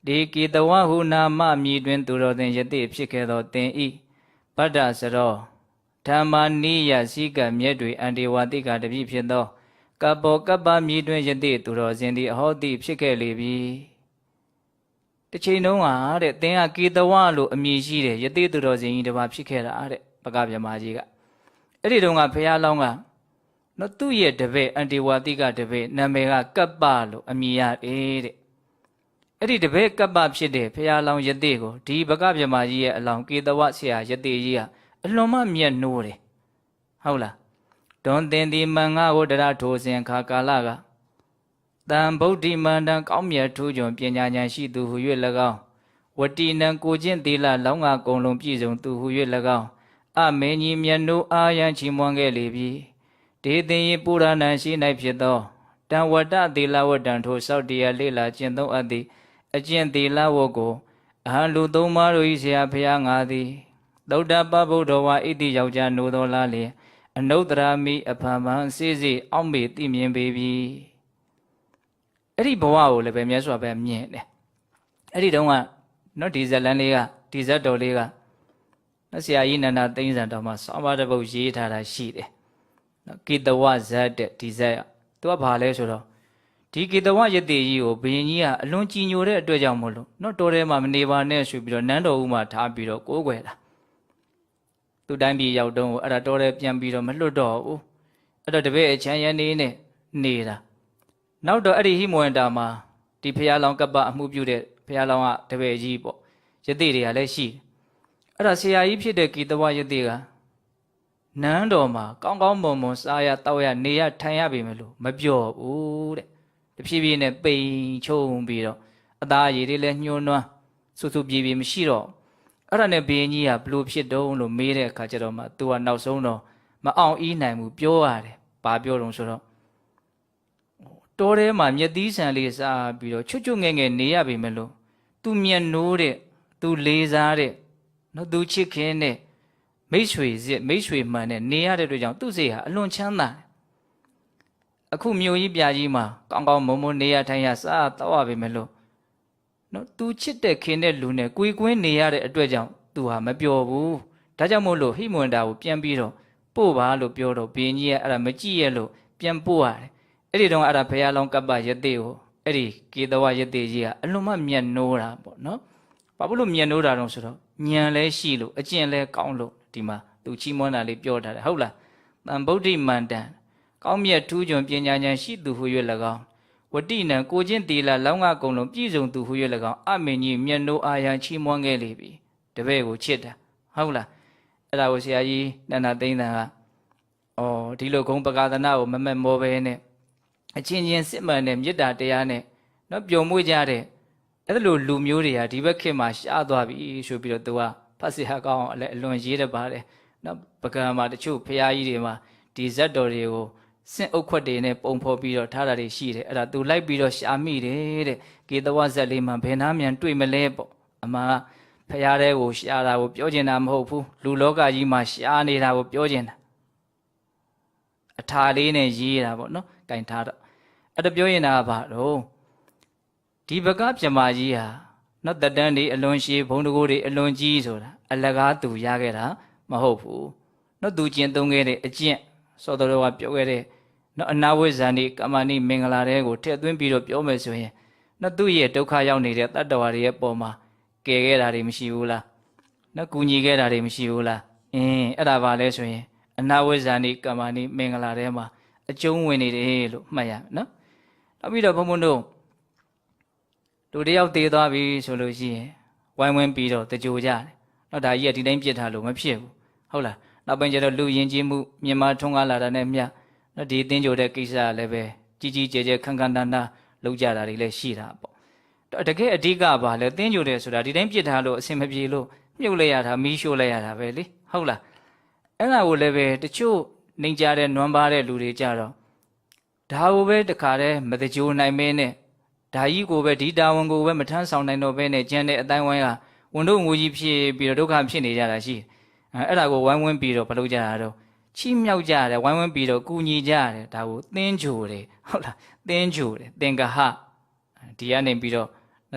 ဒီကေတဝဟုနာမမြည်တွင်သူတော်သင်ယတိဖြစ်ခဲ့သောသင်ဤဗတ္တစရောဓမ္မာနိယစိကမြဲတွေအန္တေဝတိကတပိဖြစ်သောကပ္ပောကပ္ပမြည်တွင်ယတိသူတော်စင်သည်အဟောတိဖြစ်ခဲ့လေပြီတစ်ချိန်တုန်းကတဲ့သင်ကကေတဝလို့အမည်ရှိတယ်ယတိသူတော်စင်ကြီးတစ်ပါးဖြစ်ခဲ့တာတဲ့ပကဗြဟ္မာကြီးကအဲ့ဒီတုန်းကဘုရားလောင်းကနော်သူ့ရဲ့တပည့်အန္တေဝတိကတပည့်နာမည်ကကပ္ပလို့အမည်ရတယ်တဲ့အဲ့ဒီတပည့်ကပ္ပဖြစ်တဲ့ဘုရားလောင်းယတိကိုဒီပကဗြဟ္မာကြီးရဲ့အလောင်းကေတဝဆရာယတိကြီးကအလွန်မှမြတ်နိုးတယ်ဟုတ်လားတွန်တင်ဒီမန်ငါကိုတရားထိုးစဉ်ခါကာလကတံဗုဒ္ဓိမန္တံကောင်းမြတ်ထူးကျွန်ပညာဉာဏ်ရှိသူဟု၍၎င်းဝတိနံကိုကျင့်သီလလောင်းငါကုံလုံးပြည့်စုံသူဟု၍၎င်းအမင်းကြီးမြတ်နိုးအာယံချီးမွမ်းခဲ့လေပြီဒေသင်ပုရဏံရှိ၌ဖြစ်သောတံဝတ္တသီလဝတ္တံထိုစောက်တရားလေးလာကျင့်သုံးအပ်သည်အကျင့်သီလဝတ်ကိုအဟံလူသုံးပါးတို့၏ဆရာဖျားငါသည်သုတ္တပဗုဒ္ဓဝါဣတိယောက်ျားနိုးတော်လားလျင်အနုတ္တရာမိအဖန်ဖန်စိစိအောက်မေသိမြင်ပေပြီအဲ့ဒီဘဝကိုလည်းပဲမြတ်စွာဘုရားမြင်တယ်အဲ့ဒီတုန်းကနော်ဒီဇက်လန်လေးကဒီဇက်တော်လေးကနော်ဆရာကြီးနန္ဒသိန်းစံတော်မှာစောပါတပုတ်ရေးထားတာရှိတယ်နော်ကိတဝဇတ်တဲ့ဒီဇက်သူကဘာလဲဆိုတော့ ဒီကေတဝရတေကြီးကိုဘုရင်ကြီးကအလွန်ကြည်ညိုတဲ့အတွက်ကြောင့်မို့လို့နော်တော်ထဲမှာမနေပါနဲ့ဆိုပြီးတော့နန်းတော်ဦးမှာထားပြီးတော့ကိုးကွယ်တာသူတိုင်းပြည်ရောက်တော့အဲ့ဒါတော်ထဲပြန်ပြီးတော့မလွတ်တော့ဘူးအဲ့တော့တပည့်အချမ်းရနေနဲ့နေတာနောက်တော့အဲ့ဒီဟိမဝန္တာမှာဒီဖះလောင်းကပ္ပအမှုပြုတဲ့ဖះလောင်းကတပည့်ကြီးပေါ့ယသိတွေကလည်းရှိအဲ့ဒါဆရာကြီးဖြစ်တဲ့ကေတဝယသိကနန်းတော်မှာကောင်းကောင်းမွန်မွန်စားရတောက်ရနေရထိုင်ရပြီမလို့မပြော့ဘူးတဲ့တဖြည်းဖြည်းနဲ့ပိန်ချုံပြီးတော့အသားရည်တွေလည်းညှိုးနွမ်းဆူဆူပြေပြေမရှိတော့အဲ့ဒါနဲ့ဘုရင်ကြီးကဘလို့ဖြစ်တုံးလို့မေးတဲ့အခါကျတော့မှ तू ကနောက်ဆုံးတော့မအောင်အီးနိုင်ဘူးပြောရတယ်ဘာပြောတုံးဆိုတော့တောထဲမှာမျက်သီးဆန်လေးစားပြီးတော့ချွတ်ချွတ်ငဲ့ငဲ့နေရပြီမလို့ तू မျက်နိုးတဲ့ तू လေးစားတဲ့နော် तू ချစ်ခင်တဲ့မိတ်ဆွေစစ်မိတ်ဆွေမှန်တဲ့နေရတဲ့အတွက်ကြောင့်သူ့စိတ်ဟာအလွန်ချမ်းသာအခုမြို့ကြီးပြကြီးမှာကောင်းကောင်းမုံမုံနေရထိုင်ရစားတော့ရပြီမလို့နော် तू ချစ်တဲ့ခင်တဲ့လူနဲ့ကိုယ်ကွင်းနေရတဲ့အတွက်ကြောင့် तू ဟာမပျော်ဘူးဒါကြောင့်မို့လို့ဟိမဝန္တာကိုပြန်ပြီးတော့ပို့ပါလို့ပြောတော့ဘုရင်ကြီးကအဲ့ဒါမကြည့်ရလို့ပြန်ပို့ရတယ်အဲ့ဒီတော့အဲ့ဒါဘုရားလောင်းကပ္ပယသိကိုအဲ့ဒီကေတဝယသိကြီးကအလွန်မှမျက်နိုးတာပေါ့နော်ဘာဖြစ်လို့မျက်နိုးတာတော့ဆိုတော့ဉာဏ်လည်းရှိလို့အကျင့်လည်းကောင်းလို့ဒီမှာသူချီးမွမ်းတာလေးပြောထားတယ်ဟုတ်လားတန်ဗုဒ္ဓမန္တန်ကောင်းမြတ်ထူးချွန်ပညာဉာဏ်ရှိသူဟု၍၎င်းဝတိနံကိုချင်းတီလာလောင်းငါကုံလုံးပြည့်စုံသူဟု၍၎င်းအမင်းကြီးမျက်နှိုးအာရန်ချီးမွမ်းခဲ့လေပြီတပည့်ကိုချစ်တာဟုတ်လားအဲ့ဒါကိုဆရာကြီးနန္ဒသိန်းတန်ကဒီလိုဂုံပကာသနာကိုမမက်မောပဲနဲ့အချင်းချင်းစစ်မှန်တဲ့မေတ္တာတရားနဲ့နော်ပျော်မွေ့ကြတဲ့အဲ့လိုလူမျိုးတွေကဒီဘက်ခေတ်မှာရှားသွားပြီဆိုပြီးတော့သူကဖတ်စီဟာကောင်းအောင်လည်းအလွန်ရေးတတ်ပါတယ်နော်ပကံမှာတချို့ဖရာကြီးတွေမှာဒီဇက်တော်တွေကိုစင့်အုပ်ခွက်တွေနဲ့ပုံဖော်ပြီးတော့ထားတာတွေရှိတယ်အဲ့ဒါသူလိုက်ပြီးတော့ရှာမိတယ်တဲ့ကေတဝဇက်လေးမှာဘယ်နှမ်းမြန်တွေ့မလဲပေါ့အမှန်ဖရာတွေကိုရှာတာကိုပြောကျင်တာမဟုတ်ဘူးလူလောကကြီးမှာရှာနေတာကိုပြောကျင်တာအထာလေးနဲ့ရေးတာပေါ့နော်ကင်ထားတော့အဲ့ဒါပြောရင်တာကဘာတော့ဒီဘကပြမကြီးဟာနော်တတန်းတွေအလွန်ရှည်ဘုံတကိုးတွေအလွန်ကြီးဆိုတာအလကားသူရခဲ့တာမဟုတ်ဘူးနော်သူကျင့်သုံးခဲ့တဲ့အကျင့်စောတော်ကပြောခဲ့တဲ့နော်အနာဝိဇ္ဇာနိကမ္မနိမင်္ဂလာတွေကိုထည့်သွင်းပြီးတော့ပြောမယ်ဆိုရင်နော်သူ့ရဲ့ဒုက္ခရောက်နေတဲ့တတ္တဝါတွေရဲ့ပုံမှာကယ်ခဲ့တာတွေမရှိဘူးလားနော်ကူညီခဲ့တာတွေမရှိဘူးလားအဲ့ဒါပါလဲဆိုရင်အနာဝိဇ္ဇာနိကမ္မနိမင်္ဂလာထဲမှာအကျုံးဝင်နေတယ်လို့မှတ်ရမယ်နော်နောက်ပြီးတော့ဘုံဘုံတို့လူတယောက်သေးသွားပြီဆိုလို့ရှိရင်ဝိုင်းဝန်းပြီးတော့တကြိုကြတယ်။နော်ဒါကြီးကဒီတိုင်းပြစ်ထားလို့မဖြစ်ဘူး။ဟုတ်လား။နောက်ပိုင်းကျတော့လူယဉ်ကျေးမှုမြန်မာထုံးကားလာတာနဲ့မျှနော်ဒီအင်းကြိုတဲ့ကိစ္စလည်းပဲကြီးကြီးကျယ်ကျယ်ခန်းခန်းတန်းတန်းလုပ်ကြတာတွေလည်းရှိတာပေါ့။တကယ်အဓိကပါလဲအင်းကြိုတဲ့ဆိုတာဒီတိုင်းပြစ်ထားလို့အဆင်မပြေလို့မြုပ်လိုက်ရတာမီးရှို့လိုက်ရတာပဲလေ။ဟုတ်လား။အဲ့ဒါကိုလည်းပဲတချို့နှိမ်ကြတဲ့နွမ်းပါတဲ့လူတွေကြတော့ဒါကိုပဲတခါတည်းမတကြိုနိုင်မင်းနဲ့ဒါကြီးကိုပဲဒီတာဝန်ကိုပဲမထမ်းဆောင်နိုင်တော့ဘဲနဲ့ကျန်တဲ့အတိုင်းဝိုင်းကဝန်တို့ငွေကြီးဖြစ်ပြီးတော့ဒုက္ခဖြစ်နေကြတာရှိအဲ့ဒါကိုဝိုင်းဝန်းပြီးတော့မလုပ်ကြတာတော့ချီးမြှောက်ကြတယ်ဝိုင်းဝန်းပြီးတော့ကူညီကြတယ်ဒါကိုသင်္ကြိုတယ်ဟုတ်လားသင်္ကြိုတယ်သင်္ကဟဒီကနေပြီးတော့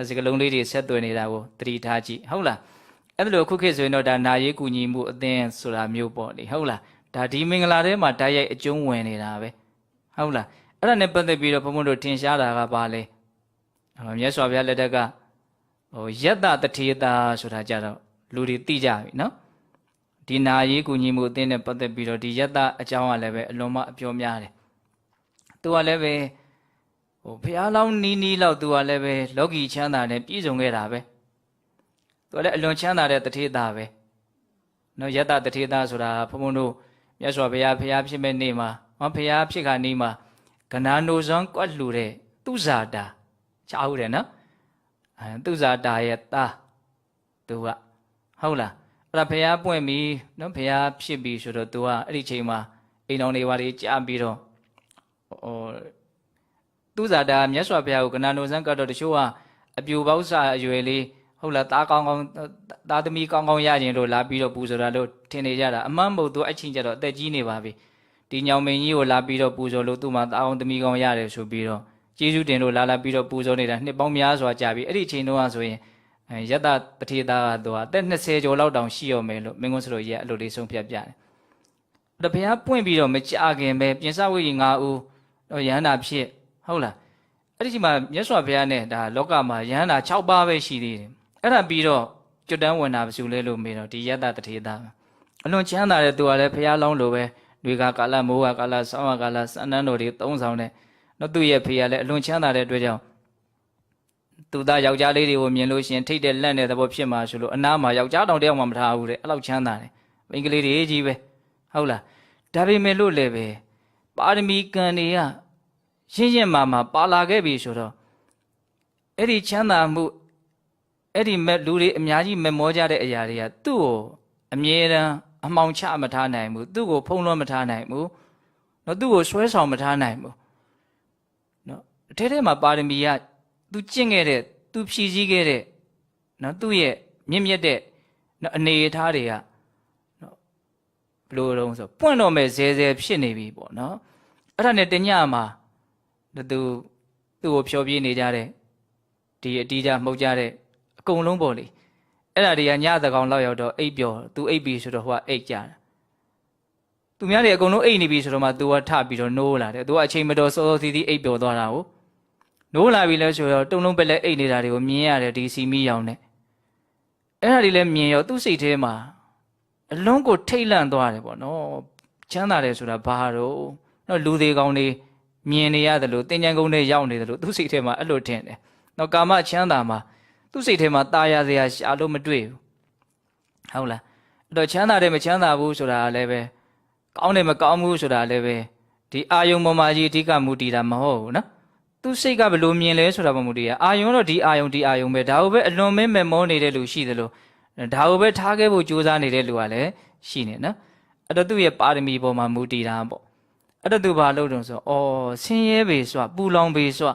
စကလုံးလေးတွေဆက်သွယ်နေတာကိုသတိထားကြည့်ဟုတ်လားအဲ့ဒါလိုခုခေတ်ဆိုရင်တော့ဒါနာရေးကူညီမှုအသင်းဆိုတာမျိုးပေါ့လေဟုတ်လားဒါဒီမင်္ဂလာထဲမှာဓာတ်ရိုက်အကျုံးဝင်နေတာပဲဟုတ်လားအဲ့ဒါနဲ့ပတ်သက်ပြီးတော့ဘုံဘုံတို့ထင်ရှားတာကဘာလဲမြတ်စွာဘုရားလက်ထက်ကယတ္တတထေတာဆိုတာကြတော့လူတွေသိကြပြီနော်ဒီနာရေးကူညီမှုအသင်းနဲ့ပတ်သက်ပြီးတော့ဒီယတ္တအကြောင်းကလည်းပဲအလွန်မှအပြောများတယ်သူကလည်းပဲဘုရားလောင်းနီးလောက်သူကလည်းပဲလောကီချမ်းသာနဲ့ပြည့်စုံခဲ့တာပဲသူကလည်းအလွန်ချမ်းသာတဲ့တထေတာပဲနော်ယတ္တတထေတာဆိုတာဘုံဘုံတို့မြတ်စွာဘုရားဖြစ်မဲ့နေ့မှာဘုရားဖြစ်ခါနေ့မှာကနာနိုဇွန်ကွက်လှူတဲ့သူဇာတာချားဟုတ်တယ်နော်သူဇာတာရဲ့သားသူကဟုတ်လားအဲ့ဒါဖះပွင့်ပြီနော်ဖះဖြစ်ပြီဆိုတော့သူကအဲ့ဒီချိန်မှာအိမ်တော်တွေဘာတွေကြားပြီးတော့သူဇာတာမြတ်စွာဘုရားကိုကနာနိုဇန်ကတော့တချို့ကအပြူပေါက်စာအရွယ်လေးဟုတ်လားသားကောင်းကောင်းသားသမီးကောင်းကောင်းရခြင်းလို့လာပြီးတော့ပူဆိုတာလို့ထင်နေကြတာအမှန်မဟုတ်သူအဲ့ချိန်ကျတော့အသက်ကြီးနေပါပြီဒီညောင်မင်းကြီးကိုလာပြီးတော့ပူဇော်လို့သူ့မှာသားအောင်သမီးကောင်းရတယ်ဆိုပြီးတော့ကျေးဇူးတင်လို့လာပြီးတော့ပူဇော်နေတာနှစ်ပေါင်းများစွာကြာပြီအဲ့ဒီအချိန်တုန်းကဆိုရင်ယတ္တတထေတာကတော့အသက်20ကျော်လောက်တောင်ရှိရောမယ်လို့မင်းကုန်းစလို့ရဲ့အဲ့လိုလေးဆုံးဖြတ်ပြတယ်။ဒါဘုရားပွင့်ပြီးတော့မကြခင်ပဲပြင်စဝိကြီး9ဦးတော့ယန္တာဖြစ်ဟုတ်လား အဲ့ဒီချိန်မှာမြတ်စွာဘုရားနဲ့ဒါလောကမှာယဟန္တာ6ပါးပဲရှိသေးတယ်အဲ့ဒါပြီးတော့ကျွတ်တန်းဝင်တာဘယ်သူလဲလို့မေးတော့ဒီယတ္တတထေသာအလွန်ချမ်းသာတဲ့သူကလည်းဘုရားလောင်းလိုပဲတွေကကာလမိုးကကာလဆောင်းကကာလစံနှန်းတော်တွေသုံးဆောင်တဲ့နော်သူ့ရဲ့ဖေကလည်းအလွန်ချမ်းသာတဲ့အတွက်ကြောင့်သူသားယောက်ျားလေးတွေကိုမြင်လို့ရှိရင်ထိတ်တဲ့လက်တဲ့သဘောဖြစ်မှာဆိုလို့အနားမှာယောက်ျားတောင်တယောက်မှမထားဘူးတဲ့အဲ့လောက်ချမ်းသာတယ်မိန်းကလေးတွေကြီးပဲဟုတ်လားဒါပေမဲ့လို့လည်းပဲပါရမီကံတွေကရှင်းရှင်းမာပါလာခဲ့ပြီဆိုတော့အဲ့ဒီချမ်းသာမှုအဲ့ဒီလူတွေအများကြီးမမောကြတဲ့အရာတွေကသူ့ကိုအမြဲတမ်းအမှောင်ချမထားနိုင်ဘူးသူ့ကိုဖုံးလွှမ်းမထားနိုင်ဘူးနော်သူ့ကိုဆွဲဆောင်မထားနိုင်ဘူးနော်အထဲထဲမှာပါရမီကသူကျင့်ခဲ့တဲ့သူဖြည့်ဆည်းခဲ့တဲ့နော်သူ့ရဲ့မြင့်မြတ်တဲ့နော်အနေအထားတွေကနော်ဘယ်လိုတုံးဆိုပွင့်တော့မဲ့ဇဲဇဲဖြစ်နေပြီပေါ့နော်အဲ့ဒါနဲ့တညမှာသူ့ကိုဖြောပြေးနေကြတဲ့ဒီအတီးကြမှုတ်ကြတဲ့အကုန်လုံးပေါ့လေအဲ့ဒါတွေကညသကောင်လောက်ရောက်တော့အိပ်ပျော်သူအိပ်ပြီဆိုတော့ဟိုကအိပ်ကြတာသူများတွေအကုန်လုံးအိပ်နေပြီဆိုတော့မှသူကထပြီးတော့နိုးလာတယ်သူကအချိန်မတော်စောစောစီးစီးအိပ်ပျော်သွားတာကိုနိုးလာပြီလဲဆိုတော့တုံလုံးပက်လက်အိပ်နေတာတွေကိုမြင်ရတယ်ဒီစီမီရောင်နဲ့အဲ့ဒါတွေလည်းမြင်ရောသူ့စိတ်ထဲမှာအလုံးကိုထိတ်လန့်သွားတယ်ပေါ့နော်ချမ်းသာတယ်ဆိုတာဘာတော့နော်လူသေးကောင်းတွေမြင်နေရတယ်လို့တင်ကြံကုန်းတွေရောက်နေတယ်လို့သူ့စိတ်ထဲမှာအဲ့လိုထင်တယ်နော်ကာမချမ်းသာမှာသူ့စိတ်ထဲမှာตาရစရာရှာလို့မတွေ့ဘူးဟုတ်လားအဲ့တော့ချမ်းသာတယ်မချမ်းသာဘူးဆိုတာလည်းပဲကောင်းတယ်မကောင်းဘူးဆိုတာလည်းပဲဒီအာယုံပေါ်မှာကြီးအဓိကမူတည်တာမဟုတ်ဘူးနော်သူစိတ်ကဘယ်လိုမြင်လဲဆိုတာမူတည်ရအာယုံတော့ဒီအာယုံပဲဒါကိုပဲအလွန်မင်းမဲ့မောနေတဲ့လူရှိသလိုဒါကိုပဲထားခဲ့ဖို့ကြိုးစားနေတဲ့လူကလည်းရှိနေနော်အဲ့တော့သူ့ရဲ့ပါရမီပေါ်မှာမူတည်တာပေါ့အဲ့တော့သူဘာလုပ်တုံးဆိုဆင်းရဲပေစွပူလောင်ပေစွ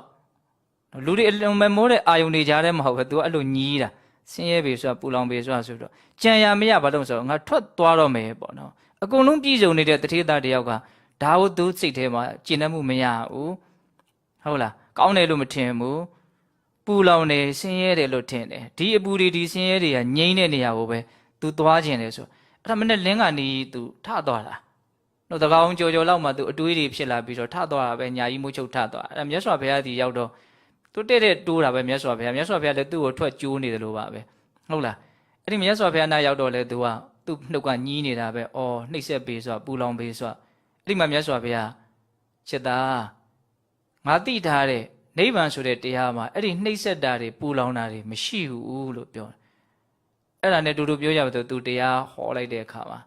လူတွေအလွန်မဲ့မောတဲ့အာယုံတွေကြားထဲမှာဟုတ်ပဲသူကအဲ့လိုညီးတာဆင်းရဲပေစွပူလောင်ပေစွဆိုတော့ကြံရမရဘာလို့ဆိုတော့ငါထွက်သွားတော့မယ်ပေါ့နော်အကုန်လုံးပြည့်စုံနေတဲ့တထေသားတယောက်ကဒါကိုသူစိတ်ထဲမှာကျင့်တတ်မှုမရဘူးဟုတ်လားကောင်းတယ်လို့မထင်ဘူးပူလောင်နေဆင်းရဲတယ်လို့ထင်တယ်ဒီအပူတွေဒီဆင်းရဲတွေကငြိမ့်တဲ့နေရာကိုပဲသူသွားခြင်းတယ်ဆိုအဲ့ဒါမနဲ့လင်းကနေသူထသွားတာတော့တကောင်ကြော်လောက်မှသူအတွေးတွေဖြစ်လာပြီးတော့ထသွားတာပဲညာကြီးမိုးချုပ်ထသွားအဲ့ဒါမြတ်စွာဘုရားဒီရောက်တော့သူတဲ့တိုးတာပဲမြတ်စွာဘုရားလည်းသူ့ကိုထွက်ကျိုးနေတယ်လို့ပါပဲဟုတ်လားအဲ့ဒီမြတ်စွာဘုရားနာရောက်တော့လေသူကသူ့နှုတ်ကညည်းနေတာပဲနှိမ့်ဆက်ပေးဆိုပူလောင်ပေးဆိုအဲ့ဒီမှာမြတ်စွာဘုရားချက်သားငါသိထားတဲ့နိဗ္ဗာန်ဆိုတဲ့တရားမှာအဲ့ဒီနှိမ့်ဆက်တာတွေပူလောင်တာတွေမရှိဘူးလို့ပြောတယ်အဲ့ဒါနဲ့တူပြောရပါတော့သူတရားဟောလိုက်တဲ့အခါမှာ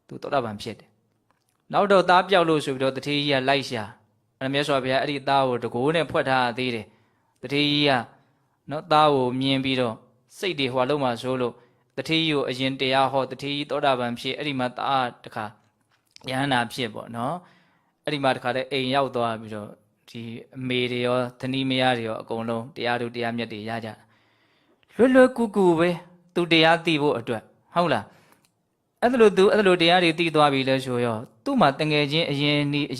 သူသောတာပန်ဖြစ်တယ်နောက်တော့သားပြောက်လို့ဆိုပြီးတော့တထေးကြီးကလိုက်ရှာအဲ့မြတ်စွာဘုရားအဲ့ဒီသားကိုတကိုးနဲ့ဖွက်ထားသေးတယ်တထေးကြီးကနော်သားကိုမြင်ပြီးတော့စိတ်တွေဟွာလုံးမှာဆိုလို့တထေးကြီးကိုအရင်တရားဟောတထေးကြီးသောတာပန်ဖြစ်အဲ့ဒီမှာသားတခါယဟန္တာဖြစ်ပေါ့နော်အဲ့ဒီမှာတခါတည်းအိမ်ရောက်သွားပြီးတော့ဒီအမေတွေရောသနီးမယားတွေရောအကုန်လုံးတရားတို့တရားမြတ်တွေရကြလွယ်ကူကူပဲသူတရားသိဖို့အတွက်ဟုတ်လားအဲ့လိုတရားတွေသိသွားပြီလဲဆိုရောသူ့မှာတငယ်ချင်းအ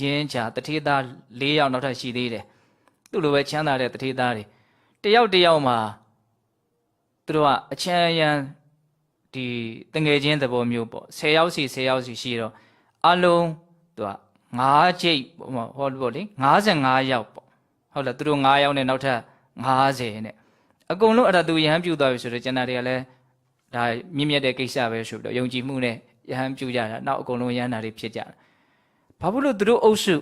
ရင်ချာတထေသား၄ယောက်နောက်ထပ်ရှိသေးတယ်သူ့လိုပဲချမ်းသာတဲ့တထေသားတွေတယောက်မှာသူတို့ကအချမ်းရန်ဒီတငယ်ချင်းသဘောမျိုးပေါ့10ယောက်စီရှိတော့အလုံးသူက9ချိတ်ဟောလို့လေ55ယောက်ပေါ့ဟုတ်လားသူတို့9ယောက်နဲ့နောက်ထပ်50နဲ့အကုန်လုံးအဲ့ဒါသူယဟန်ပြုသွားပြီဆိုတော့ကျန်တာတွေကလည်းဒါမြင့်မြတ်တဲ့ကိစ္စပဲဆိုပြီးတော့ယုံကြည်မှုနဲ့ယဟန်ပြုကြတာနောက်အကုန်လုံးယဟန်တာတွေဖြစ်ကြတာဘာဖြစ်လို့သူတို့အုပ်စု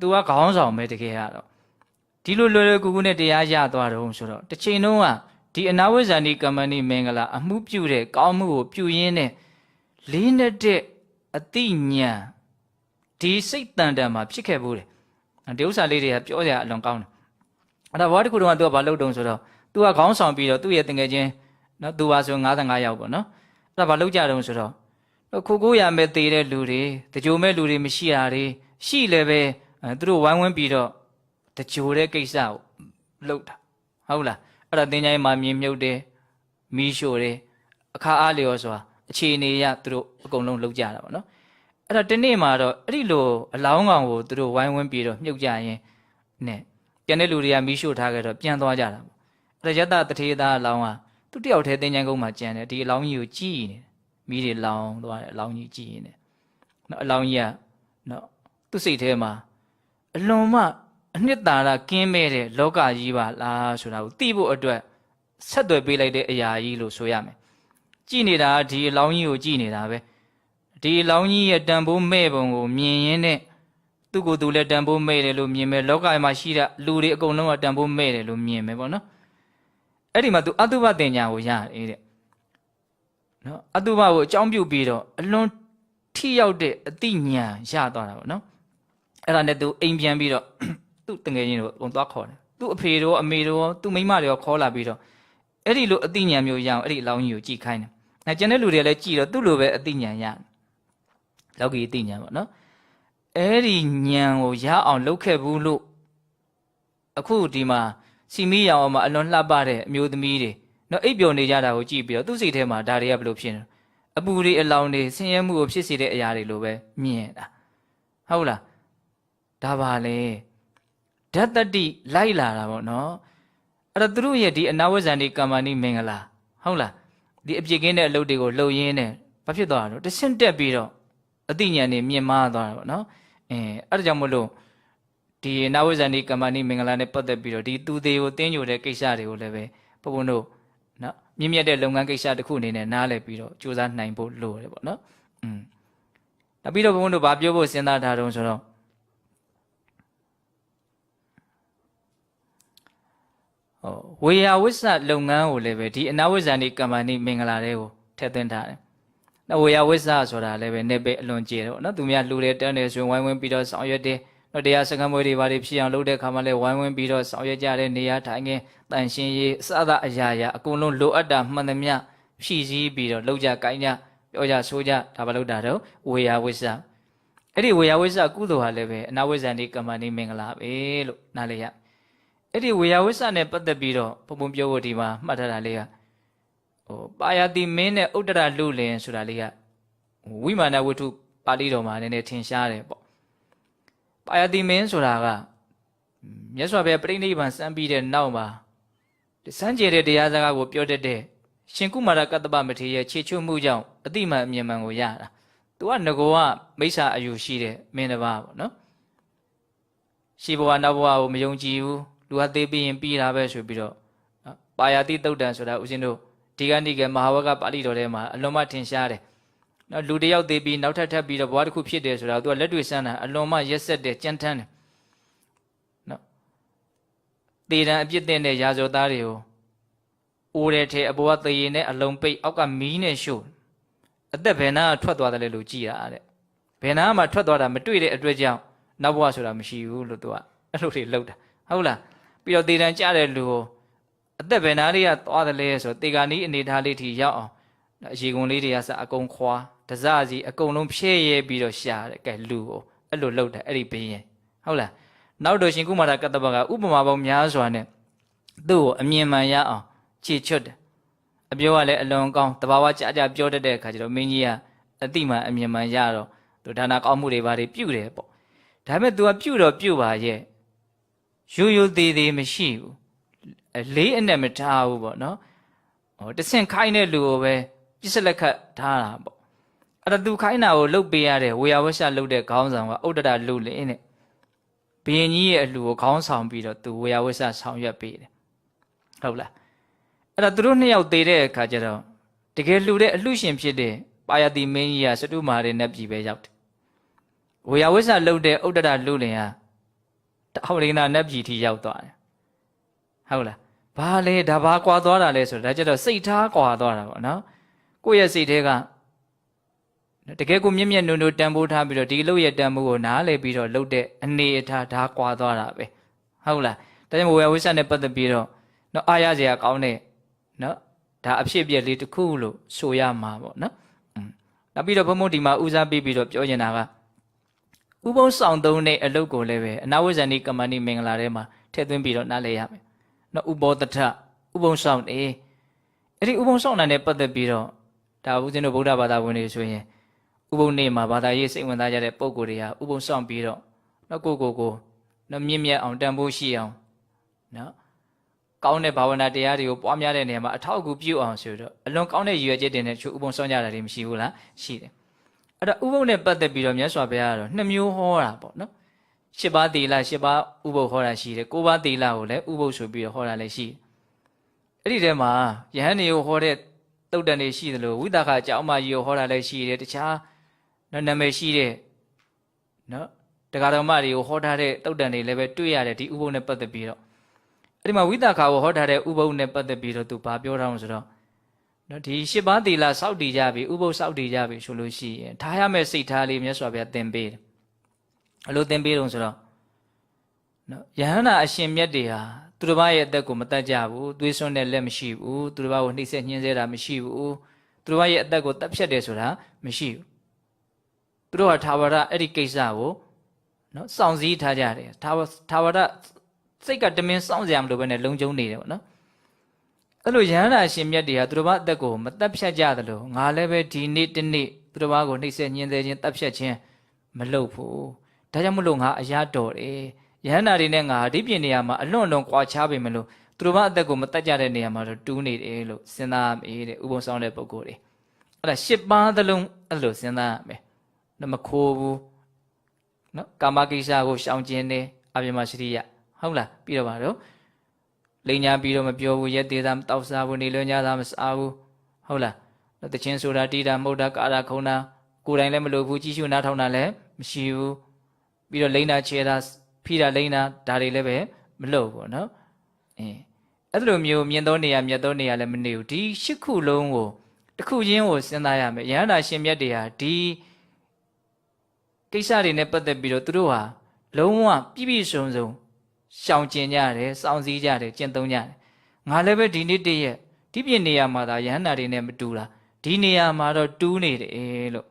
သူကခေါင်းဆောင်ပဲတကယ်ကတော့ဒီလိုလွယ်ကူကူနဲ့တရားရသွားတော့ဆိုတော့တစ်ချိန်လုံးကဒီအနာဝိဇ္ဇာနိကမ္မဏိမင်္ဂလာအမှုပြုတဲ့ကောင်းမှုကိုပြုရင်းနဲ့လေးနဲ့တဲ့အတိညာဒီစိတ်တန်တန်မှာဖြစ်ခဲ့ဘူးလေဒီဥစ္စာလေးတွေကပြောကြအလွန်ကောင်းတယ်အဲ့ဒါဘာတစ်ခုတော့သူကဘာလုပ်တုံးဆိုတော့သူကခေါင်းဆောင်ပြီးတော့သူ့ရဲ့တငယ်ချင်းနော်သူပါဆို55ယောက်ပေါ့နော်အဲ့ဒါဘာလုပ်ကြတုံးဆိုတော့ခိုးရမဲ့သေးတဲ့လူတွေတကြိုမဲ့လူတွေမရှိတာတွေရှိလည်းပဲသူတို့ဝိုင်းဝန်းပြီးတော့တကြိုတဲ့ကိစ္စကိုလုပ်တာဟုတ်လားအဲ့ဒါသင်္ချိုင်းမှာမြင်မြုပ်တယ်မီးရှို့တယ်အခါအားလျော်စွာအခြေအနေရသူတို့အကုန်လုံးလုပ်ကြတာပေါ့နော်အဲ့ဒါဒီနေ့မှာတော့အဲ့ဒီလိုအလောင်းကောင်ကိုသူတို့ဝိုင်းဝန်းပြီးတော့မြုပ်ကြရင်နဲ့ပြန်တဲ့လူတွေကမီးရှို့ထားခဲ့တော့ပြန်သွားကြတာပေါ့အဲ့ဒါယတတထေသားအလောင်းကသူတယောက်တည်းသင်္ချိုင်းကုန်းမှာကျန်တယ်ဒီအလောင်းကြီးကိုကြည်နေတယ်မီးတွေလောင်းသွားတယ်အလောင်းကြီးကြည်နေတယ်နော်အလောင်းကြီးကနော်သူ့စိတ်ထဲမှာအလွန်မှ အနှစ်သာရကင်းမဲ့တဲ့လောကကြီးပါလားဆိုတာကိုသိဖို့အတွက်ဆက်သွယ်ပေးလိုက်တဲ့အရာကြီးလို့ဆိုရမယ်ကြည်နေတာဒီအလောင်းကြီးကိုကြည်နေတာပဲဒီအလောင်းကြီးရဲ့တန်ဖိုးမဲ့ပုံကိုမြင်ရင်းနဲ့သူ့ကိုယ်သူလည်းတန်ဖိုးမဲ့တယ်လို့မြင်မယ်လောကမှာရှိတဲ့လူတွေအကုန်လုံးကတန်ဖိုးမဲ့တယ်လို့မြင်မယ်ပေါ့နော်အဲ့ဒီမှာသူအတုပတင်ညာကိုရတယ်တဲ့နော်အတုပကိုအကြောင်းပြုပြီးတော့အလွန်ထိရောက်တဲ့အတိညာရသွားတာပေါ့နော်အဲ့ဒါနဲ့သူအိမ်ပြန်ပြီးတော့သူ့တငယ်ချင်းတို့ပုံသွားခေါ်တယ်သူ့အဖေတို့အမေတို့သူ့မိန်းမတွေရောခေါ်လာပြီးတော့အဲ့ဒီလိုအတိညာမျိုးရအောင်အဲ့ဒီအလောင်းကြီးကိုကြည်ခိုင်းတယ်။အဲကျန်တဲ့လူတွေလည်းကြည်တော့သူ့လိုပဲအတိညာရလောကီအတိညာပေါ့နော်အဲ့ဒီညာကိုရအောင်လုပ်ခဲ့ဘူးလို့အခုဒီမှာစီမီရောင်မှာအလွန်လှပတဲ့အမျိုးသမီးတွေနော်အိပ်ပျော်နေကြတာကိုကြည့်ပြီးတော့သူ့စိတ်ထဲမှာဒါတွေကဘယ်လိုဖြစ်နေအပူတွေအလောင်းတွေဆင်းရဲမှုကိုဖြစ်စေတဲ့အရာတွေလိုပဲမြင်တာဟုတ်လားဒါပါလေဓာတ်တတိလိုက်လာတာပေါ့နော်အဲ့တော့သူတို့ရဲ့ဒီအနာဝဇ္ဇန်ဒီကမ္မဏိမင်္ဂလာဟုတ်လားဒီအပြစ်ကင်းတဲ့အလုပ်တွေကိုလှုပ်ရင်းနဲ့ဘာဖြစ်သွားတာလဲတဆင့်တက်ပြီးတော့အတိညာဉ်နေမြင့်မားသွားတာပေါ့နော်အဲ့ဒါကြောင့်မလို့ဒီအနာဝဇ္ဇန်ဒီကမ္မဏိမင်္ဂလာနဲ့ပတ်သက်ပြီးတော့ဒီသူသေးကိုတင်းညိုတဲ့ကိစ္စတွေကိုလည်းပဲဘုံဘုံတို့နော်မြင့်မြတ်တဲ့လုပ်ငန်းကိစ္စတစ်ခုအနေနဲ့နားလည်ပြီးတော့ကြိုးစားနိုင်ဖို့လိုတယ်ပေါ့နော်နောက်ပြီးတော့ဘုံဘုံတို့ဗာပြောဖို့စဉ်းစားထားတော့ဆိုတော့ဝေယဝိဆလုပ်ငန်းကိုလည်းပဲဒီအနာဝိဇ္ဇာနိကမ္မဏိမင်္ဂလာတွေကိုထည့်သွင်းထားတယ်။နောက်ဝေယဝိဆဆိုတာလည်းပဲနေပဲအလွန်ကျေတော့နော်သူများလှူတယ်တန်းတယ်ဆိုရင်ဝိုင်းဝန်းပြီးတော့ဆောင်ရွက်တယ်။နောက်တရားစခန်းမွေးတွေဘာတွေဖြစ်အောင်လုပ်တဲ့ခါမှလည်းဝိုင်းဝန်းပြီးတော့ဆောင်ရွက်ကြတဲ့နေရာထိုင်ခင်းတန်ရှင်းရေးအစအအရာရာအကုန်လုံးလိုအပ်တာမှန်သမျှဖြည့်ဆည်းပြီးတော့လုပ်ကြကိုင်းကြပြောကြဆိုကြဒါပဲလုပ်တာတော့ဝေယဝိဆအဲ့ဒီဝေယဝိဆကုသိုလ်ဟာလည်းပဲအနာဝိဇ္ဇာနိကမ္မဏိမင်္ဂလာပဲလို့နားလည်ရအဲ့ဒီဝေယဝိဆနဲ့ပတ်သက်ပြီးတော့ဘုံပြောဖို့ဒီမှာမှတ်ထားတာလေးကပါယတိမင်းနဲ့ဥတ္တရလူလင်ဆိုတာလေးကဝိမာနဝတ္ထုပါဠိတော်မှာနည်းနည်းထင်ရှားတယ်ပေါ့ပါယတိမင်းဆိုတာကမြတ်စွာဘုရားပြိဋိဘံစံပြီးတဲ့နောက်မှာစံကျေတဲ့တရားစကားကိုပြောတတ်တဲ့ရှင်ကုမာရကတ္တပမထေရရဲ့ခြေချွတ်မှုကြောင့်အတိမန်အမြင်မှန်ကိုရတာသူကငကောကမိစ္ဆာအယူရှိတဲ့မင်းတစ်ပါးပေါ့နော်ရှိဘဝနောက်ဘဝကိုမယုံကြည်ဘူးလူဟာသေးပြီးရင်ပြီးတာပဲဆိုပြီးတော့ပါယတိတုတ်တန်ဆိုတာဦးဇင်းတို့ဒီကနေ့ကမဟာဝကပါဠိတော်ထဲမှာအလွန်မှထင်ရှားတယ်။နော်လူတယောက်သေးပြီးနောက်ထပ်ပြီးတော့ဘဝတစ်ခုဖြစ်တယ်ဆိုတာသူကလက်တွေ့စမ်းတာအလွန်မှရက်ဆက်တယ်ကြမ်းတမ်းတယ်။နော်တေတံအပြစ်တင်တဲ့ရာဇဝသားတွေကိုအိုးတဲ့ထဲအပေါ်ကသေရင်နဲ့အလုံးပိတ်အောက်ကမီးနဲ့ရှို့အသက်ဘယ်နာထွက်သွားတယ်လို့ကြည်တာတဲ့။ဘယ်နာမှထွက်သွားတာမတွေ့တဲ့အတွက်ကြောင့်နောက်ဘဝဆိုတာမရှိဘူးလို့သူကအဲ့လိုတွေလောက်တာဟုတ်လားပြီးတော့တေတံကြတဲ့လူကိုအသက်ဘယ်နာလေးကသွားတယ်လဲဆိုတေဂာနီးအနေထားလေးထိရောက်အောင်အရေကုန်လေးတွေကစအကုန်ခွာတစစီအကုန်လုံးဖြည့်ရဲပြီးတော့ရှာတယ်ကဲလူကိုအဲ့လိုလောက်တယ်အဲ့ဒီဘင်းရင်ဟုတ်လားနောက်တော့ရှင်ကုမာရကတ္တပကဥပမာပေါင်းများစွာနဲ့သူ့ကိုအမြင်မှန်ရအောင်ခြေချွတ်တယ်အပြောကလည်းအလွန်ကောင်းတဘာဝကြကြပြောတတ်တဲ့အခါကျတော့မင်းကြီးကအတိမှန်အမြင်မှန်ရတော့သူဒါနာကောင်းမှုတွေဘာတွေပြုတယ်ပေါ့ဒါပေမဲ့ तू ကပြုတော့ပြုပါရဲ့ရိုးရိုးသေးသေးမရှိဘူးလေးအနဲ့မထားဘူးပေါ့နော်တဆင့်ခိုင်းတဲ့လူကိုပဲပြစ်စလက်ခတ်ထားတာပေါ့အဲ့ဒါ तू ခိုင်းတာကိုလှုပ်ပေးရတဲ့ဝေယဝရှလှုပ်တဲ့ခေါင်းဆောင်ကဥဒ္ဒရလူလင်းနဲ့ဘုရင်ကြီးရဲ့အလှူကိုခေါင်းဆောင်ပြီးတော့ तू ဝေယဝရှဆောင်ရွက်ပေးတယ်ဟုတ်လားအဲ့ဒါသူတို့နှစ်ယောက်သေးတဲ့အခါကျတော့တကယ်လှူတဲ့အလှရှင်ဖြစ်တဲ့ပါယတိမင်းကြီးကစတုမာရနတ်ပြည်ပဲရောက်တယ်ဝေယဝရှလှုပ်တဲ့ဥဒ္ဒရလူလင်းဟာဟောရိနာနတ်ပြည်ထိရောက်သွားတယ်ဟုတ်လားဘာလဲဒါဘာကွာသွားတာလဲဆိုတော့ဒါကြတော့စိတ်ထားကွာသွားတာပေါ့နော်ကိုယ့်ရဲ့စိတ်ထဲကတကယ်ကိုမြင့်မြတ်နုံနုံတန်ဖိုးထားပြီးတော့ဒီအလုပ်ရဲ့တန်ဖိုးကိုနားလည်ပြီးတော့လုပ်တဲ့အနေအထားဒါကွာသွားတာပဲဟုတ်လားဒါကြောင့်ဝေယဝိဆနဲ့ပတ်သက်ပြီးတော့နော်အားရစရာကောင်းတဲ့နော်ဒါအဖြစ်အပျက်လေးတစ်ခုလို့ဆိုရမှာပေါ့နော်နောက်ပြီးတော့ဘုံဘုံဒီမှာဦးစားပေးပြီးတော့ပြောနေတာကဥပုံဆောင်သုံးတဲ့အလုပ်ကိုလည်းပဲအနာဝိဇ္ဇာနိကမ္မဏိမင်္ဂလာထဲမှာထည့်သွင်းပြီးတော့နားလည်ရမယ်နော်ဥပောတထဥပုံဆောင်နေအဲ့ဒီဥပုံဆောင်တာနဲ့ပတ်သက်ပြီးတော့ဒါဦးဇင်းတို့ဗုဒ္ဓဘာသာဝင်တွေဆိုရင်ဥပုံနေ့မှာဘာသာရေးစိတ်ဝင်စားကြတဲ့ပုံကိုယ်တွေကဥပုံဆောင်ပြီးတော့နော်ကိုနော်မြင့်မြတ်အောင်တန်ဖိုးရှိအောင်နော်ကောင်းတဲ့ဘာဝနာတရားတွေကိုပွားများတဲ့နေရာမှာအထောက်အကူပြုအောင်ဆိုတော့အလွန်ကောင်းတဲ့ရည်ရွယ်ချက်တွေနဲ့ချို့ဥပုံဆောင်ကြတာတွေမရှိဘူးလားရှိတယ်အဲ့တော့ဥပုံနဲ့ပတ်သက်ပြီးတော့မြတ်စွာဘုရားကတော့နှစ်မျိုးဟောတာပေါ့နော် ရှစ်ပါးသီလရှစ်ပါးဥပုပ်ဟောတာရှိတယ်ကိုးပါးသီလကိုလည်းဥပုပ်ဆိုပြီးတော့ဟောတာလည်းရှိအဲ့ဒီထဲမှာယဟန်တွေကိုဟောတဲ့တုတ်တန်တွေရှိသလိုဝိသခအကြောင်းမကြီးကိုဟောတာလည်းရှိတယ်တခြားနာမည်ရှိတဲ့နော်တရားတော်မတွေကိုဟောထားတဲ့တုတ်တန်တွေလည်းပဲတွေ့ရတယ်ဒီဥပုပ်နဲ့ပတ်သက်ပြီးတော့အဲ့ဒီမှာဝိသခကိုဟောထားတဲ့ဥပုပ်နဲ့ပတ်သက်ပြီးတော့သူဘာပြောထားအောင်ဆိုတော့နော်ဒီရှစ်ပါးသီလစောင့်တည်ကြပြီဥပုပ်စောင့်တည်ကြပြီဆိုလို့ရှိရင်ထားရမယ့်စိတ်ထားလေးမြတ်စွာဘုရားသင်ပေးတယ်အလိုသင်ပေးတော့ဆိုတော့နော်ယဟန္တာအရှင်မြတ်တွေဟာသူတစ်ပါးရဲ့အသက်ကိုမတတ်ကြဘူးသွေးစွန်းတဲ့လက်မရှိဘူးသူတစ်ပါးကိုနှိမ့်ဆက်ညှင်းဆဲတာမရှိဘူးသူတစ်ပါးရဲ့အသက်ကိုတပ်ဖြတ်တယ်ဆိုတာမရှိဘူးသူတို့ဟာသာဝရအဲ့ဒီကိစ္စကိုနော်စောင့်စည်းထားကြတယ်သာဝရစိတ်ကတမင်စောင့်စရာမလိုဘဲနဲ့လုံခြုံနေတယ်ပေါ့နော်အဲ့လိုယဟန္တာအရှင်မြတ်တွေဟာသူတစ်ပါးအသက်ကိုမတပ်ဖြတ်ကြသလိုငါလည်းပဲဒီနေ့တနေ့သူတစ်ပါးကိုနှိမ့်ဆက်ညှင်းဆဲခြင်းတပ်ဖြတ်ခြင်းမလုပ်ဘူးဒါကြောင့်မလို့ငါအရာတော်တယ်ယဟန္တာတွေနဲ့ငါဒီပြင်နေရာမှာအလွန်ကွာခြားပေမလို့သူတို့ဘာအသက်ကိုမတတ်ကြတဲ့နေရာမှာတော့တူးနေတယ်လို့စဉ်းစားရမယ်တဲ့ဥပုံဆောင်တဲ့ပုဂ္ဂိုလ်တွေအဲ့ဒါရှစ်ပါးသလုံးအဲ့လိုစဉ်းစားရမယ်မခိုးဘူးနော်ကာမကိစ္စကိုရှောင်ကျဉ်တယ်အပြမစရိယဟုတ်လားပြီးတော့ပါတော့လိန်ညာပြီးတော့မပြောဘူးရက်သေးတာမတောက်စားဘူးနေလွန်ညာတာမစားဘူးဟုတ်လားတချင်းဆိုတာတီးတာမှုတ်တာကာရာခုံတာကိုယ်တိုင်လည်းမလုပ်ဘူးကြီးရှုနားထောင်တာလည်းမရှိဘူးပြီးတော့လိန်တာခြေတာဖိတာလိန်တာဒါတွေလည်းပဲမလုပ်ဘူးနော်အဲ့လိုမျိုးမြင်သောနေရာမြတ်သောနေရာလည်းမနေဘူးဒီရှစ်ခုလုံးကိုတစ်ခုချင်းကိုစဉ်းစားရမယ်ယဟန္တာရှင်မြတ်တွေဟာဒီကိစ္စတွေနဲ့ပတ်သက်ပြီးတော့သူတို့ဟာလုံးဝပြည့်ပြည့်စုံစုံရှောင်ကျင်ကြတယ်စောင့်စည်းကြတယ်ကျင့်သုံးကြတယ်ငါလည်းပဲဒီနေ့တည်းရဲ့ဒီပြင်နေရာမှာသာယဟန္တာတွေနဲ့မတူတာဒီနေရာမှာတော့တူးနေတယ်လို့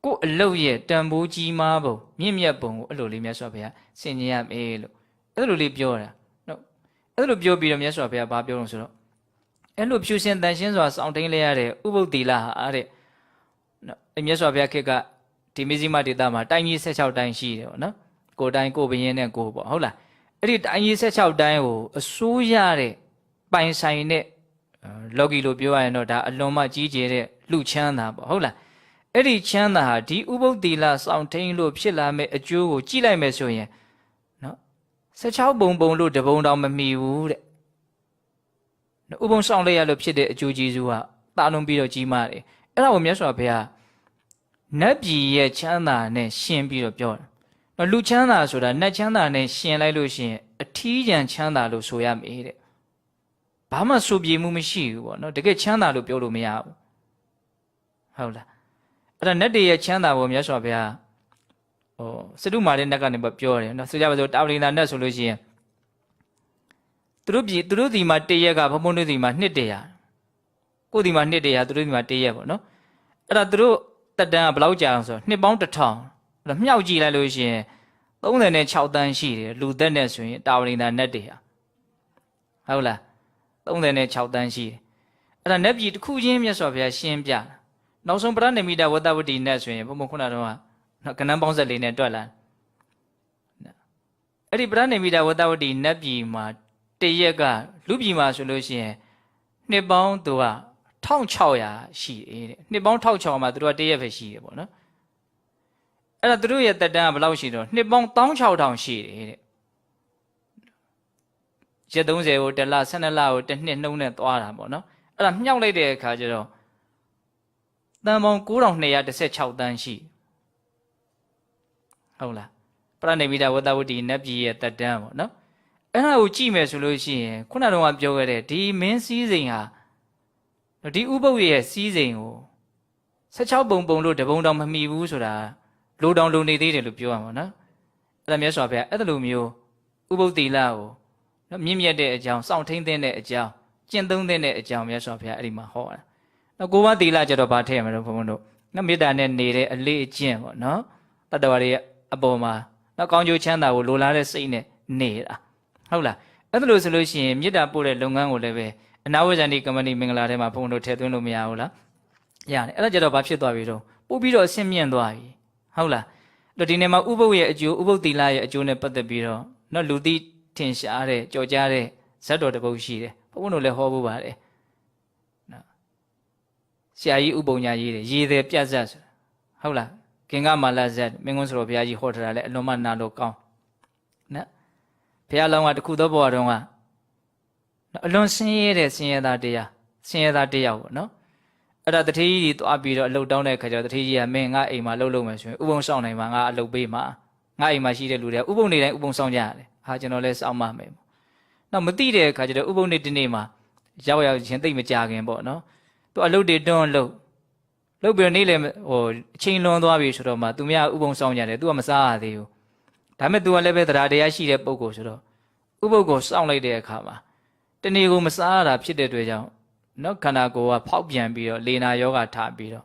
ကိုယ်အလုတ်ရဲ့တန်ဖိုးကြီးမားပုံမြင့်မြတ်ပုံကိုအဲ့လိုလေးမြတ်စွာဘုရားဆင်ញင်ရမယ်လို့အဲ့လိုလေးပြောတာနော်အဲ့လိုပြောပြီးတော့မြတ်စွာဘုရားဘာပြောလို့ဆိုတော့အဲ့လိုဖြူရှင်တန်ရှင်းစွာစောင့်ထိန်လဲရတဲ့ဥပုပ်သီလဟာတဲ့နော်အဲ့မြတ်စွာဘုရားခေတ်ကဒီမဇ္ဈိမဒေသမှာတိုင်းကြီး16တိုင်းရှိတယ်ပေါ့နော်ကိုယ်တိုင်းကိုဘရင်နဲ့ကိုပေါ့ဟုတ်လားအဲ့ဒီတိုင်းကြီး16တိုင်းကိုအစိုးရတဲ့ပိုင်ဆိုင်တဲ့လော်ဂီလိုပြောရရင်တော့ဒါအလွန်မှကြီးကျယ်တဲ့လူချမ်းသာပေါ့ဟုတ်လားအဲ့ဒီချမ်းသာဟာဒီဥပုပ်သီလစောင့်ထိန်လို့ဖြစ်လာမဲ့အကျိုးကိုကြည့်လိုက်မယ်ဆိုရင်နော်16ပုံလို့တပုံတောင်မမီဘူးတဲ့ဥပုံဆောင်လိုက်ရလို့ဖြစ်တဲ့အကျိုးကျေးဇူးဟာတာလွန်ပြီးတော့ကြီးမားတယ်အဲ့ဒါကိုမြတ်စွာဘုရားနတ်ပြည်ရဲ့ချမ်းသာနဲ့ရှင်ပြီးတော့ပြောတယ်နော်လူချမ်းသာဆိုတာနတ်ချမ်းသာနဲ့ရှင်လိုက်လို့ရှိရင်အထီးကျန်ချမ်းသာလို့ဆိုရမယ်တဲ့ဘာမှဆိုပြေမှုမရှိဘူးပေါ့နော်တကယ်ချမ်းသာလို့ပြောလို့မရဘူးဟုတ်လားအဲ့ဒါနတ်တွေရဲ့ချမ်းသာကိုမြတ်စွာဘုရားစတုမာရနတ်ကနေပြောတယ်နော်ဆိုကြပါစို့တာဝလိန္ဒာနတ်ဆိုလို့ရှိရင်သူတို့ဒီမှာတရက်ကဘုံဘုံတို့ဒီမှာနှစ်တရာကိုယ်ဒီမှာနှစ်တရာသူတို့ဒီမှာတရက်ပေါ့နော်အဲ့ဒါသူတို့တက်တန်းကဘယ်လောက်ကြာအောင်ဆိုနှစ်ပေါင်း1000အဲ့တော့မြောက်ကြည့်လိုက်လို့ရှိရင်36တန်းရှိတယ်လူသက်နဲ့ဆိုရင်တာဝလိန္ဒာနတ်တွေဟာဟုတ်လား36တန်းရှိတယ်အဲ့ဒါနတ်ပြည်တစ်ခုချင်းမြတ်စွာဘုရားရှင်းပြနောက်ဆုံးပရဏိမိတဝတ္တဝတိနတ်ဆိုရင်ဘုံဘုံခုနတော့ကဏ္ဍပေါင်းဆက်လေးနဲ့တွက်လာအဲ့ဒီပရဏိမိတဝတ္တဝတိနတ်ပြည်မှာတရက်ကလူပြည်မှာဆိုလို့ရှိရင်နှစ်ပေါင်းသူက1600ရှိတယ်တဲ့နှစ်ပေါင်း1600မှာသူတို့ကတရက်ပဲရှိတယ်ပေါ့နော်အဲ့ဒါသူတို့ရဲ့တက်တန်းကဘယ်လောက်ရှိတော့နှစ်ပေါင်း16000ရှိတယ်တဲ့ရက်30ကိုတစ်လ12လကိုတစ်နှစ်နှုံးနဲ့သွားတာပေါ့နော်အဲ့ဒါမြှောက်လိုက်တဲ့အခါကျတော့တန်ပေါင်း9216တန်းရှိဟုတ်လားပရဏိမိတဝတ္တဝတိနတ်ပြည်ရဲ့တက်တန်းပေါ့နော်အဲ့ဒါကိုကြည့်မယ်ဆိုလို့ရှိရင်ခုနကတော့ပြောခဲ့တဲ့ဒီမင်းစည်းစိမ်ဟာဒီဥပုပ်ရဲ့စည်းစိမ်ကို16ပုံလို့တပုံတောင်မမီဘူးဆိုတာလိုတောင်လိုနေသေးတယ်လို့ပြောရမှာနော်အဲ့ဒါမြတ်စွာဘုရားအဲ့လိုမျိုးဥပုပ်သီလကိုမြင့်မြတ်တဲ့အကြောင်းစောင့်ထိန်တဲ့အကြောင်းကျင့်သုံးတဲ့အကြောင်းမြတ်စွာဘုရားအဲ့ဒီမှာဟောတာနောက်ကိုးပါးသီလကြတော့ဗာထည့်ရမှာတော့ဘုန်းဘုန်းတို့နော်မေတ္တာနဲ့နေတဲ့အလေးအကျင့်ပေါ့နော်တတ္တဝါတွေရဲ့အပေါ်မှာနော်ကောင်းကျိုးချမ်းသာကိုလိုလားတဲ့စိတ်နဲ့နေတာဟုတ်လားအဲ့ဒါလို့ဆိုလို့ရှိရင်မေတ္တာပို့တဲ့လုပ်ငန်းကိုလည်းပဲအနာဝဇ္ဇန္တိကမ္မဏိမင်္ဂလာထဲမှာဘုန်းတို့ထည့်သွင်းလို့မရဘူးလားရတယ်အဲ့ဒါကြတော့ဘာဖြစ်သွားပြီတော့ပို့ပြီးတော့အဆင့်မြင့်သွားပြီဟုတ်လားအဲ့ဒီနေ့မှာဥပုပ်ရဲ့အကျိုးဥပုပ်သီလရဲ့အကျိုးနဲ့ပတ်သက်ပြီးတော့နော်လူသိထင်ရှားတဲ့ကြော်ကြားတဲ့ဇတ်တော်တစ်ပုဒ်ရှိတယ်ဘုန်းတို့လည်းဟောဖို့ပါတယ်နော်ဆရာကြီးဥပုံညာရေးတယ်ရေးတယ်ပြတ်ဇတ်ဆိုတာဟုတ်လားခင်္ဂမာလဇတ်မင်းကွန်းဆိုတော်ဘုရားကြီးဟောထားတာလည်းအလွန်မှနာလို့ကောင်း နော်ဘုရားလောင်းကတခုသောဘဝတုန်းကအလွန်ဆင်းရဲတဲ့ဆင်းရဲသားတရားဆင်းရဲသားတယောက်ပေါ့နော်အဲ့ဒါတထေးကြီးတွားပြီးတော့အလုပ်တောင်းတဲ့ခါကျတော့တထေးကြီးကမင်းငါအိမ်မှာလှုပ်လို့မယ်ဆိုရင်ဥပုံဆောင်နိုင်မှာငါအလုပ်ပေးမှာငါအိမ်မှာရှိတဲ့လူတွေကဥပုံနေတိုင်းဥပုံဆောင်ကြရတယ်ဟာကျွန်တော်လည်းစောင့်မှမယ်နောက်မသိတဲ့ခါကျတော့ဥပုံနေဒီနေ့မှာရောက်ချင်းသိမကြခင်ပေါ့နော်သူအလုပ်တွေတွန်းလုပ်ပြီးတော့နေ့လေဟိုအချိန်လွန်သွားပြီဆိုတော့မှသူများဥပုံဆောင်ကြတယ်သူကမစားရသေးဘူးဒါပေမဲ့သူကလည်းပဲတရားတရားရှိတဲ့ပုံကိုဆိုတော့ဥပုပ်ကိုစောင့်လိုက်တဲ့အခါမှာတနေ့ကိုမစားရတာဖြစ်တဲ့အတွက်ကြောင့်နော်ခန္ဓာကိုယ်ကဖောက်ပြန်ပြီးတော့လေနာယောဂထားပြီးတော့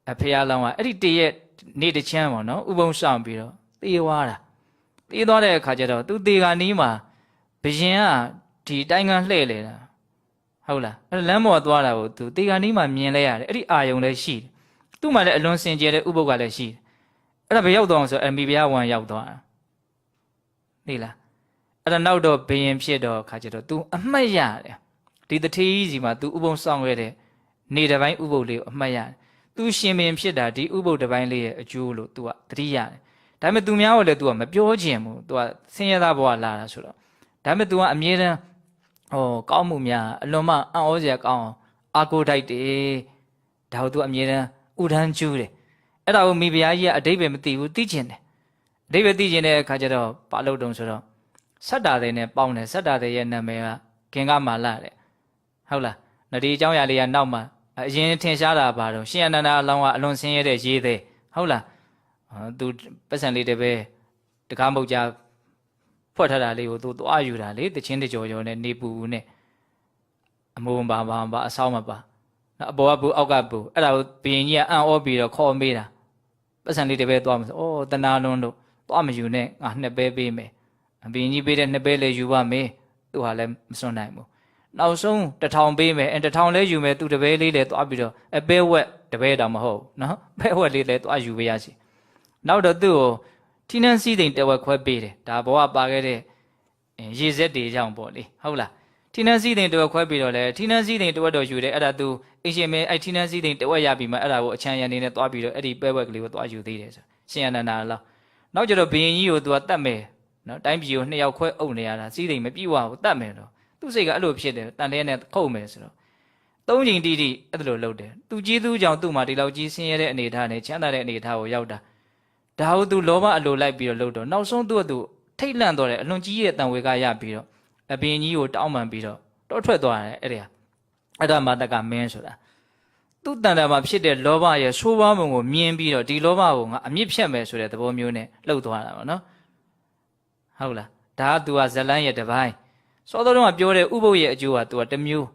အဖေအလောင်းကအဲ့ဒီတရက်နေ့တစ်ချမ်းပေါ့နော်ဥပုံဆောင်ပြီးတော့သေသွားတာသေသွားတဲ့အခါကျတော့သူသေကနီးမှာဘယင်ကဒီတိုင်းကလှဲ့လေတာဟုတ်လားအဲ့လမ်းပေါ်သွားတာကိုသူသေကနီးမှာမြင်လဲရတယ်အဲ့ဒီအာယုံလည်းရှိတယ်သူ့မှာလည်းအလွန်စင်ကြယ်တဲ့ဥပုပ်ကလည်းရှိတယ်အဲ့ဒါဘယ်ရောက်သွားအောင်ဆိုအမိဘုရားဝန်ရောက်သွားတာသိလားအဲ့ဒါနောက်တော့ဘယင်ဖြစ်တော့ခါကျတော့ तू အမှတ်ရတယ်ဒီတထေးကြီးစီမှာ तू ဥပုံဆောင်ခဲ့တဲ့နေတစ်ပိုင်းဥပုပ်လေးကိုအမှတ်ရတယ် तू ရှင်ဘင်ဖြစ်တာဒီဥပုပ်တစ်ပိုင်းလေးရဲ့အကျိုးလို့ तू ကသတိရတယ်ဒါပေမဲ့ तू များကိုလည်း तू ကမပြောချင်ဘူး तू ကဆင်းရဲသားဘဝလာတာဆိုတော့ဒါပေမဲ့ तू ကအမြဲတမ်းကောင်းမှုများအလွန်မှအံ့ဩစရာကောင်းအောင်အာကိုတိုက်တယ်ဒါကို तू အမြဲတမ်းဥဒန်းကျူးတယ်အဲ့ဒါကိုမိဖုရားကြီးကအတိတ်ပဲမသိဘူးသိချင်တယ်အတိတ်ပဲသိချင်တဲ့အခါကျတော့ဘာလို့တုံးဆိုတော့ဆတ္တာတဲ့နဲ့ပေါင်းတယ်ဆတ္တာတဲ့ရဲ့နာမည်ကကင်္ဂမာလတဲ့ဟုတ်လားနဒီအကြောင်းအရာလေးကနောက်မှအရင်ထင်ရှားတာပါတော့ရှင်အနန္ဒာအလောင်းကအလွန်ဆင်းရဲတဲ့ရေးသေးဟုတ်လားသူပတ်စံလေးတပဲတကားမုတ်ကြဖွက်ထားတာလေးကိုသူသွားယူတာလေတချင်းတကြော်ကြော်နဲ့နေပူနဲ့အမုံပါအဆောင်းမပါနော်အပေါ်ကဘူးအောက်ကဘူးအဲ့ဒါကိုဘယင်ကြီးကအံ့ဩပြီးတော့ခေါ်မေးတာပတ်စံလေးတပဲသွားမဆိုတနာလွန်းလို့သွားမယူနဲ့ငါနှစ်ပဲပေးမယ်ဘယင်ကြီးပေးတဲ့နှစ်ပဲလေးယူပါမယ်သူဟာလည်းမစွန့်နိုင်ဘူးနောက်ဆုံး1000ပေးမယ်1000လဲယူမယ်သူတပဲလေးလည်းသွားပြီးတော့အပဲဝက်တပဲတောင်မဟုတ်နော်ပဲဝက်လေးလည်းသွားယူပေးရစီနောက်တော့သူ့ကိုထိနှန်းစည်းစိမ်တဝက်ခွဲပေးတယ်ဒါဘဝပါခဲ့တဲ့ရေစက်တွေကြောင့်ပေါ့လေဟုတ်လားထိနှန်းစည်းစိမ်တဝက်ခွဲပြီးတော့လဲထိနှန်းစည်းစိမ်တဝက်တော့ယူတယ်အဲ့ဒါသူအရှင်မင်းအဲ့ထိနှန်းစည်းစိမ်တဝက်ရပြီးမှအဲ့ဒါကိုအချမ်းရံနေနဲ့သွားပြီးတော့အဲ့ဒီပဲဝက်ကလေးကိုသွားယူသေးတယ်ဆိုရှင်အနန္ဒာလောနောက်ကျတော့ဘယင်ကြီးကိုသူကတတ်မယ်နော်တိုင်းပြည်ကို2ယောက်ခွဲအုပ်နေရတာစည်းစိမ်မပြည့်ဝဘူးတတ်မယ်တော့သူ့စိတ်ကအဲ့လိုဖြစ်တယ်တန်တဲနဲ့ခုတ်မယ်ဆိုတော့3ချိန်တိတိအဲ့လိုလုပ်တယ်သူကြီးသူကြောင့်သူ့မှာဒီလောက်ကြီးဆင်းရဲတဲ့အနေအထားနဲ့ချမ်းသာတဲ့အနေအထားကိုရောက်တာဒါဟုတ်သူလောဘအလိုလိုက်ပြီးတော့လုပ်တော့နောက်ဆုံးသူ့ထိတ်လန့်သွားတယ်အလွန်ကြီးရဲ့တန်ဝေကရပြီးတော့အဘင်ကြီးကိုတောင်းပန်ပြီးတော့တောထွက်သွားတယ်အဲ့ဒါမတကမင်းဆိုတာသူ့တန်တာမှာဖြစ်တဲ့လောဘရဲ့ဆိုးဝါးမှုကိုမြင်ပြီးတော့ဒီလောဘကိုငါအမြင့်ဖြတ်မယ်ဆိုတဲ့သဘောမျိုးနဲ့လှုပ်သွားတာပေါ့နော်ဟုတ်လားဒါက तू ကဇလန်းရဲ့တစ်ပိုင်းစောတော်ကပြောတဲ့ဥပုပ်ရဲ့အကျိုးက तू ကတစ်မျို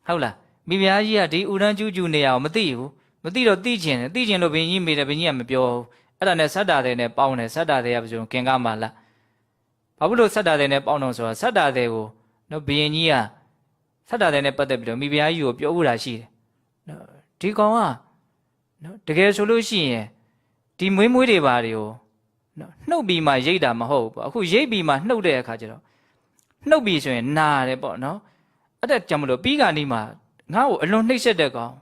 းဟုတ်လားမိဖုရားကြီးကဒီဥဒန်းကျူးကျူးနေရအောင်မသိဘူးမသိတော့သိချင်လို့ဘင်ကြီးမေးတယ်ဘင်ကြီးကမပြောဘူးအဲ့ဒါနဲ့ဆတ္တာတဲ့နဲ့ပေါင်းတယ်ဆတ္တာတဲ့ကပြောကင်္ဂမာလဘာဖြစ်လို့ဆတ္တာတဲ့နဲ့ပေါင်းတော့ဆိုတော့ဆတ္တာတဲ့ကိုနော်ဘင်ကြီးကဆတ္တာတဲ့နဲ့ပတ်သက်ပြီးတော့မိဖုရားကြီးကိုပြောဥတာရှိတယ်နော်ဒီကောင်ကနော်တကယ်ဆိုလို့ရှိရင်ဒီမွေးတွေပါတွေကိုနော်နှုတ်ပြီးမှရိတ်တာမဟုတ်ဘူးပေါ့အခုရိတ်ပြီးမှနှုတ်တဲ့အခါကျတော့နှုတ်ပြီးဆိုရင်နာတယ်ပေါ့နော်အဲ့ဒါကြောင့်မလို့ပြီးကနေ့မှာငါ့ကိုအလွန်နှိပ်စက်တဲ့ကောင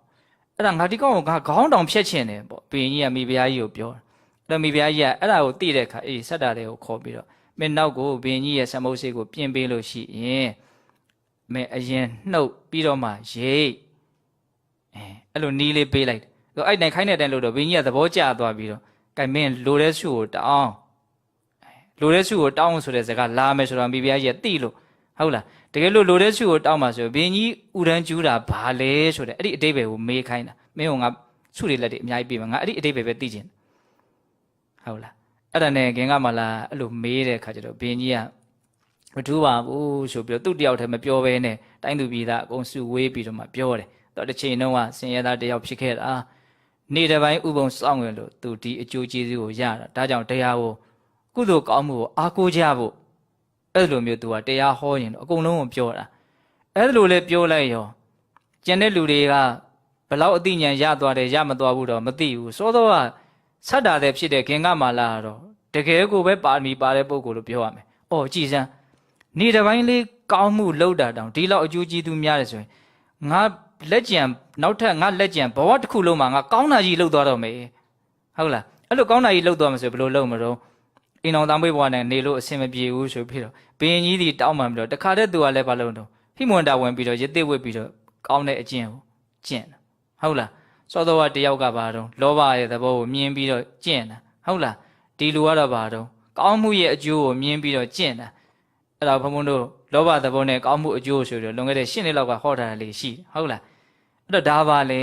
်အဲ့ဒါငါဒီကောင်ကိုငါခေါင်းတောင်ဖြတ်ချင်တယ်ပေါ့ဘင်ကြီးကမိဖုရားကြီးကိုပြောတယ်မိဖုရားကြီးကအဲ့ဒါကိုသိတဲ့အခါအေးဆတ္တာတဲ့ကိုခေါ်ပြီးတော့မင်းနောက်ကိုဘင်ကြီးရဲ့စမုတ်စိတ်ကိုပြင်ပေးလို့ရှိရင်မင်းအရင်နှုတ်ပြီးတော့မှရိတ်အဲ့လိုနီးလေးပေးလိုက်တယ်အဲ့တိုင်ခိုင်းတဲ့အတိုင်းလို့တော့ဘင်ကြီးကသဘောကျသွားပြီးတော့ကဲမင်းလိုတဲ့စုကိုတောင်းဆိုတဲ့စကားလာမယ်ဆိုတော့မိဖုရားကြီးကတိလို့ဟုတ်လားတကယ်လို့လိုတဲ့စုကိုတောင်းပါဆိုဘင်ကြီးဥဒန်းကျူးတာဘာလဲဆိုတဲ့အဲ့ဒီအတိတ်ပဲကိုမေးခိုင်းတာမင်းကငါစုတွေလက်တွေအများကြီးပြေးမှာငါအဲ့ဒီအတိတ်ပဲသိချင်ဟုတ်လားအဲ့ဒါနဲ့ခင်ကမှလာအဲ့လိုမေးတဲ့ခါကျတော့ဘင်ကြီးကမထူးပါဘူးဆိုပြီးတော့သူ့တယောက်တည်းမပြောဘဲနဲ့တိုင်းသူပြည်သားအကုန်စုဝေးပြီးတော့မှပြောတယ်တော့တစ်ချိန်လုံးကဆင်ရဲသားတယောက်ဖြစ်ခဲ့တာနေ့တစ်ပိုင်းဥပုံစောင့်ရလို့သူဒီအကျိုးကျေးဇူးကိုရတာဒါကြောင့်တရားကိုကုသိုလ်ကောင်းမှုကိုအားကိုးကြဖို့အဲ့လိုမျိုးသူကတရားဟောရင်တော့အကုန်လုံးကိုပြောတာအဲ့လိုလဲပြောလိုက်ရောကျန်တဲ့လူတွေကဘလောက်အသိဉာဏ်ရသွားတယ်ရမသွားဘူးတော့မသိဘူးစောစောကဆတ္တာတဲ့ဖြစ်တဲ့ခင်ကမာလာတော့တကယ်ကိုပဲပါမီပါတဲ့ပုဂ္ဂိုလ်လို့ပြောရမယ်။အော်ကြည်စမ်းနေ့တစ်ပိုင်းလေးကောင်းမှုလုပ်တာတောင်ဒီလောက်အကျိုးကျေးဇူးများတယ်ဆိုရင်ငါလက်ကြံနောက်ထပ်ငါလက်ကြံဘဝတစ်ခုလုံးမှာငါကောင်းတာကြီးလုပ်သွားတော့မယ်။ဟုတ်လားအဲ့လိုကောင်းတာကြီးလုပ်သွားမှာဆိုဘယ်လိုလုပ်မလို့ အိမ်တော်သားမွေးဘွားနဲ့နေလို့အဆင်မပြေဘူးဆိုပြီးတော့ဘင်းကြီးဒီတောင်းမှန်ပြီးတော့တခါတည်းသူကလည်းဘာလို့တော့ဟိမွန်တာဝင်ပြီးတော့ရစ်တစ်ဝစ်ပြီးတော့ကောင်းတဲ့အကျင့်ကိုကျင့်တာဟုတ်လားစောတော်ကတယောက်ကဘာတော့လောဘရဲ့သဘောကိုမြင်ပြီးတော့ကျင့်တာဟုတ်လားဒီလူကတော့ဘာတော့ကောင်းမှုရဲ့အကျိုးကိုမြင်ပြီးတော့ကျင့်တာအဲ့ဒါဘုံဘုံတို့လောဘသဘောနဲ့ကောင်းမှုအကျိုးဆိုပြီးတော့လွန်ခဲ့တဲ့10နှစ်လောက်ကဟောထားတာလေးရှိဟုတ်လားအဲ့တော့ဒါပါလေ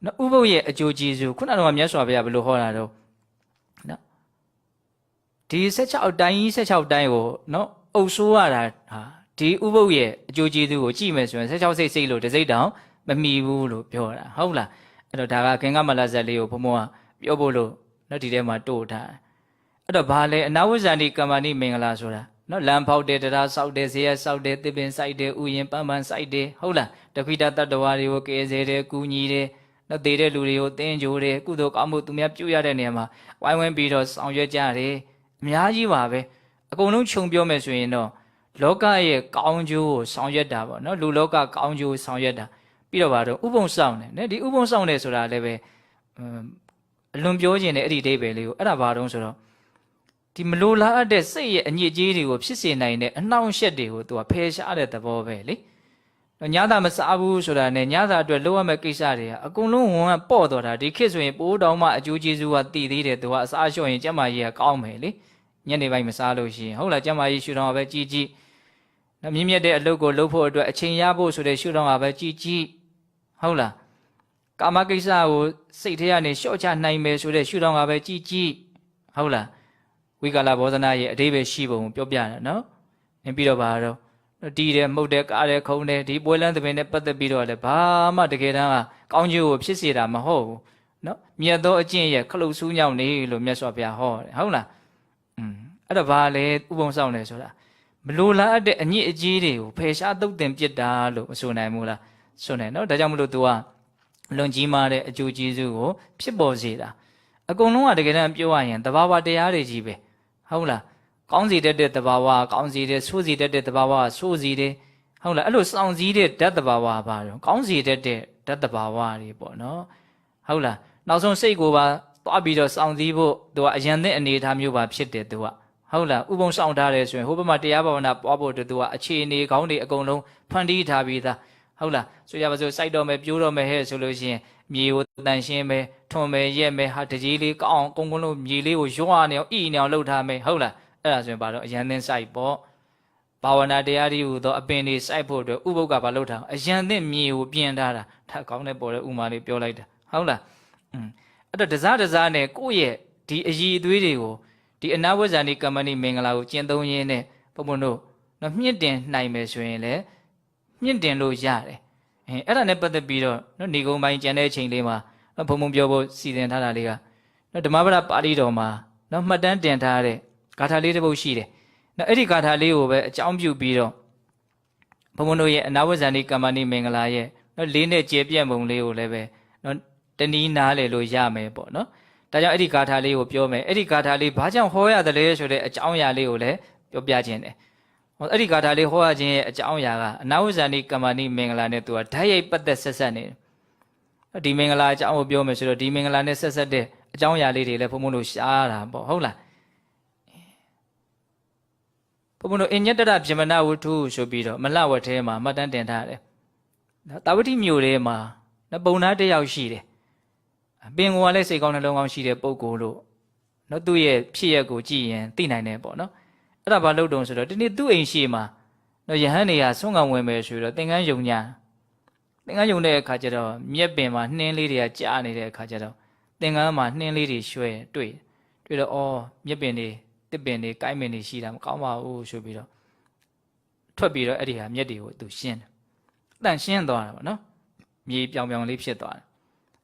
နော်ဥပုပ်ရဲ့အကျိုးကျေးဇူးခုနကတော့မြတ်စွာဘုရားဘယ်လိုဟောတာတော့နော်ဒီ16တိုင်း16တိုင်းကိုနော်အုပ်ဆိုးရတာဟာဒီဥပုပ်ရဲ့အကျိုးကျေးဇူးကိုကြည့်မယ်ဆိုရင်16စိတ်လို့တစ်စိတ်တောင်မမီဘူးလို့ပြောတာဟုတ်လားအဲ့တော့ဒါကခင်္ဂမလဇတ်လေးကိုဘုံဘုံကပြောဖို့လို့နော်ဒီထဲမှာတိုးထားအဲ့တော့ဘာလဲအနာဝဇ္ဇာတိကမ္မဏိမင်္ဂလာဆိုတာနော်လမ်းဖောက်တယ်တရားဆောက်တယ်ဇေယျဆောက်တယ်တစ်ပင်စိုက်တယ်ဥယျာဉ်ပန်းပန်းစိုက်တယ်ဟုတ်လားတခိတတတ္တဝါတွေကိုကယ်ဆယ်တယ်ကူညီတယ်နော်တည်တဲ့လူတွေကိုသင်ကြိုးတယ်ကုသိုလ်ကောင်းမှုသူများပြုရတဲ့နေရာမှာဝိုင်းဝန်းပြီးတော့ဆောင်ရွက်ကြတယ်အများကြီးပါပဲအကုန်လုံးခြုံပြောမယ်ဆိုရင်တော့လောကရဲ့ကောင်းကျိုးကိုဆောင်ရွက်တာပေါ့နော်လူလောကကောင်းကျိုးဆောင်ရွက်တာပြီးတော့ဗါတော့ဥပုံဆောင်တယ်နော်ဒီဥပုံဆောင်တယ်ဆိုတာလည်းပဲအလွန်ပြောခြင်းတဲ့အဲ့ဒီအိဗယ်လေးကိုအဲ့ဒါဘာတုံးဆိုတော့ဒီမလိုလားအပ်တဲ့စိတ်ရဲ့အညစ်အကြေးတွေကိုဖြစ်စေနိုင်တဲ့အနှောင့်အယှက်တွေကိုသူကဖယ်ရှားတဲ့သဘောပဲလေညသာမစားဘူးဆိုတာနဲ့ညသာအတွက်လိုရမယ့်ကိစ္စတွေကအကုန်လုံးဝန်ကပေါ့တော့တာဒီခေတ်ဆိုရင်ပိုးတောင်မှအကျိုးကျေးဇူးကတည်သေးတယ်သူကအစားလျှော့ရင်ကျမကြီးကကောင်းမယ်လေညနေပိုင်းမစားလို့ရှိရင်ဟုတ်လားကျမကြီးရှူတော့ပဲကြီးကြီးနော်မြင့်မြတ်တဲ့အလုပ်ကိုလုပ်ဖို့အတွက်အချိန်ရဖို့ဆိုတဲ့ရှုထောင့်ကပဲကြည်ကြည်ဟုတ်လားကာမကိစ္စကိုစိတ်ထဲကနေလျှော့ချနိုင်မယ်ဆိုတဲ့ရှုထောင့်ကပဲကြည်ကြည်ဟုတ်လားဝိကာလဘောဇနာရဲ့အတိပ္ပယ်ရှိပုံပြောပြတယ်နော်ပြီးတော့ပါတော့တီးတယ်မှုတ်တယ်ကားတယ်ခုံတယ်ဒီပွဲလန်းသဘင်နဲ့ပတ်သက်ပြီးတော့လည်းဘာမှတကယ်တမ်းကကောင်းကျိုးကိုဖြစ်စေတာမဟုတ်ဘူးနော်မြတ်သောအကျင့်ရဲ့ခလုတ်ဆူးညောင်းနေလို့မြတ်စွာဘုရားဟောတယ်ဟုတ်လားအဲ့တော့ဘာလဲဥပုံဆောင်တယ်ဆိုတာမလိုလားအပ်တဲ့အညစ်အကြေးတွေကိုဖယ်ရှားသုတ်တင်ပစ်တာလို့မဆိုနိုင်ဘူးလားဆိုနိုင်နော်ဒါကြောင့်မလို့ तू ကလွန်ကြီးမားတဲ့အကျိုးကျေးဇူးကိုဖြစ်ပေါ်စေတာအကုန်လုံးကတကယ်တမ်းပြောရရင်တဘာဝတရားတွေကြီးပဲဟုတ်လားကောင်းစီတတ်တဲ့တဘာဝကောင်းစီတဲ့ဆိုးစီတတ်တဲ့တဘာဝဆိုးစီတဲ့ဟုတ်လားအဲ့လိုစောင့်စည်းတဲ့ဓာတ်တဘာဝပါတော့ကောင်းစီတတ်တဲ့ဓာတ်တဘာဝတွေပေါ့နော်ဟုတ်လားနောက်ဆုံးစိတ်ကိုပါသွားပြီးတော့စောင့်စည်းဖို့ तू ကအရန်တဲ့အနေအထားမျိုးပါဖြစ်တယ် तू ကဟုတ်လားဥပုံဆောင်ထားတယ်ဆိုရင်ဟိုဘက်မှာတရားဘာဝနာပွားဖို့ तू ကအခြေအနေကောင်းတွေအကုန်လုံးဖန်တီးထားပြီးသားဟုတ်လားဆိုရပါစို့စိုက်တော့မယ်ပြိုးတော့မယ်ဟဲ့ဆိုလို့ရှိရင်မြေကိုတန်ရှင်းမယ်ထွန်မယ်ရက်မယ်ဟာတကြီးလေးကောင်းအောင်ကုန်းလုံးမြေလေးကိုရွာနေအောင်ဣနေအောင်လှုပ်ထားမယ်ဟုတ်လားအဲ့ဒါဆိုရင်ဘာလို့အရန်သင်းစိုက်ပေါ့ဘာဝနာတရားတွေဟူသောအပင်တွေစိုက်ဖို့အတွက်ဥပုပ်ကဘာလုပ်ထားအရန်သင်းမြေကိုပြင်ထားတာထပ်ကောင်းတဲ့ပေါ်တဲ့ဥမာလေးပြောလိုက်တာဟုတ်လားအဲ့တော့တစားတစားနဲ့ကိုယ့်ရဲ့ဒီအည်အသွေးတွေကိုဒီအနာဝဇ္ဇာနိကမ္မဏိမင်္ဂလာကိုကျင့်သုံးရင်းနဲ့ဘုံဘုံတို့နော်မြင့်တင်နိုင်မယ်ဆိုရင်လည်းမြင့်တင်လို့ရတယ်အဲ့ဒါနဲ့ပတ်သက်ပြီးတော့နော်ဏီကုံပိုင်းကျန်တဲ့အချိန်လေးမှာနော်ဘုံဘုံပြောဖို့စီစဉ်ထားတာလေးကနော်ဓမ္မပဒပါဠိတော်မှာနော်မှတ်တမ်းတင်ထားတဲ့ဂါထာလေးတစ်ပုဒ်ရှိတယ်နော်အဲ့ဒီဂါထာလေးကိုပဲအကြောင်းပြုပြီးတော့ဘုံဘုံတို့ရဲ့အနာဝဇ္ဇာနိကမ္မဏိမင်္ဂလာရဲ့နော်လေးနဲ့ကျေပြန့်ပုံလေးကိုလည်းပဲနော်တနည်းနားလေလို့ရမယ်ပေါ့နော်ဒါကြောင့်အဲ့ဒီဂါထာလေးကိုပြောမယ်အဲ့ဒီဂါထာလေးဘာကြောင့်ဟောရတယ်လဲဆိုတဲ့အကြောင်းအရာလေးကိုလည်းပြောပြခြင်းတယ်အဲ့ဒီဂါထာလေးဟောရခြင်းရဲ့အကြောင်းအရာကအနာဝဇ္ဇာနိကမ္မဏိမင်္ဂလာနဲ့သူကဓာတ်ရိုက်ပတ်သက်ဆက်ဆက်နေတယ်ဒီမင်္ဂလာအကြောင်းကိုပြောမယ်ဆိုတော့ဒီမင်္ဂလာနဲ့ဆက်ဆက်တဲ့အကြောင်းအရာလေးတွေလည်းဘုံဘုံတို့ရှားတာပေါ့ဟုတ်လားဘုံဘုံတို့အညတရပြမနာဝတ္ထုဆိုပြီးတော့မလှဝတ်ထဲမှာမှတ်တမ်းတင်ထားတယ်တာဝတိမြို့ထဲမှာပုံသားတစ်ယောက်ရှိတယ်ပင်ကိုကလည်းစိတ်ကောင်းနှလုံးကောင်းရှိတဲ့ပုဂ္ဂိုလ်လို့နော်သူ့ရဲ့ဖြစ်ရက်ကိုကြည့်ရင်သိနိုင်တယ်ပေါ့နော်အဲ့ဒါဘာလို့တုံဆိုတော့ဒီနေ့သူ့အိမ်ရှိမှာနော်ယဟန်နေရဆွမ်းကံဝင်မယ်ဆိုတော့သင်္ကန်းယုံညာသင်္ကန်းယုံတဲ့အခါကျတော့မြက်ပင်မှာနှင်းလေးတွေကကြားနေတဲ့အခါကျတော့သင်္ကန်းမှာနှင်းလေးတွေရွှဲတွေ့တော့အော်မြက်ပင်တွေတစ်ပင်တွေကိုင်းပင်တွေရှိတာမကောင်းပါဘူးဆိုပြီးတော့ထွက်ပြီးတော့အဲ့ဒီဟာမြက်တွေကိုသူရှင်းတယ်အတန်ရှင်းသွားတာပေါ့နော်မြေပြောင်ပြောင်လေးဖြစ်သွားတယ်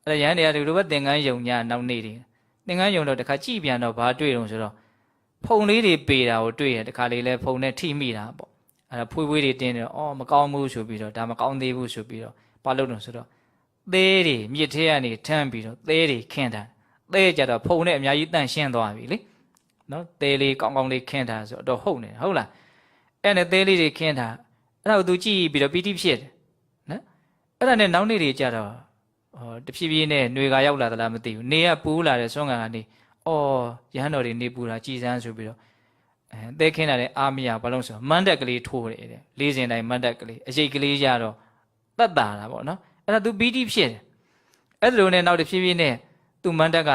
အဲ့ဒါယဟန်တွေကဒီလိုပဲသင်္ကန်းယုံညာနောက်နေတယ်သင်္ကန်းယုံတော့တခါကြည့်ပြန်တော့ဘာတွေ့တုံဆိုတော့ဖုံလေးတွေပေတာကိုတွေ့ရတခါလေးလဲဖုံနဲ့ထိမိတာပေါ့အဲ့ဒါဖွေးဖွေးတွေတင်းတယ်အော်မကောင်းဘူးဆိုပြီးတော့ဒါမကောင်းသေးဘူးဆိုပြီးတော့ဘာလုပ်တုံဆိုတော့သဲတွေမြစ်ထဲကနေထမ်းပြီးတော့သဲတွေခင်းတာသဲကြတော့ဖုံနဲ့အများကြီးတန့်ရှင်းသွားပြီလေနော်သဲလေးကောင်းကောင်းလေးခင်းတာဆိုတော့ဟုတ်နေဟုတ်လားအဲ့နဲ့သဲလေးတွေခင်းတာအဲ့ဒါကိုသူကြည့်ပြီးတော့ပီတိဖြစ်တယ်နော်အဲ့ဒါနဲ့နောက်နေ့တွေကြတော့တဖြည်းဖြည်းနဲ့ຫນွေကရောက်လာသလားမသိဘူးနေကပူးလာတဲ့ဆွမ်းကန်ကနေ ယဟန်တော်တွေနေပူတာကြည်စမ်းဆိုပြီးတော့သဲခင်းတာလည်းအာမရဘာလို့ဆိုမန်းတက်ကလေးထိုးတယ်တဲ့လေးစင်တိုင်းမန်းတက်ကလေးအရိတ်ကလေးကြတော့တတ်တာတာပေါ့နော်အဲ့ဒါ तू ပီတိဖြစ်တယ်အဲ့လိုနဲ့နောက်တစ်ဖြည်းဖြည်းနဲ့ तू မန်းတက်က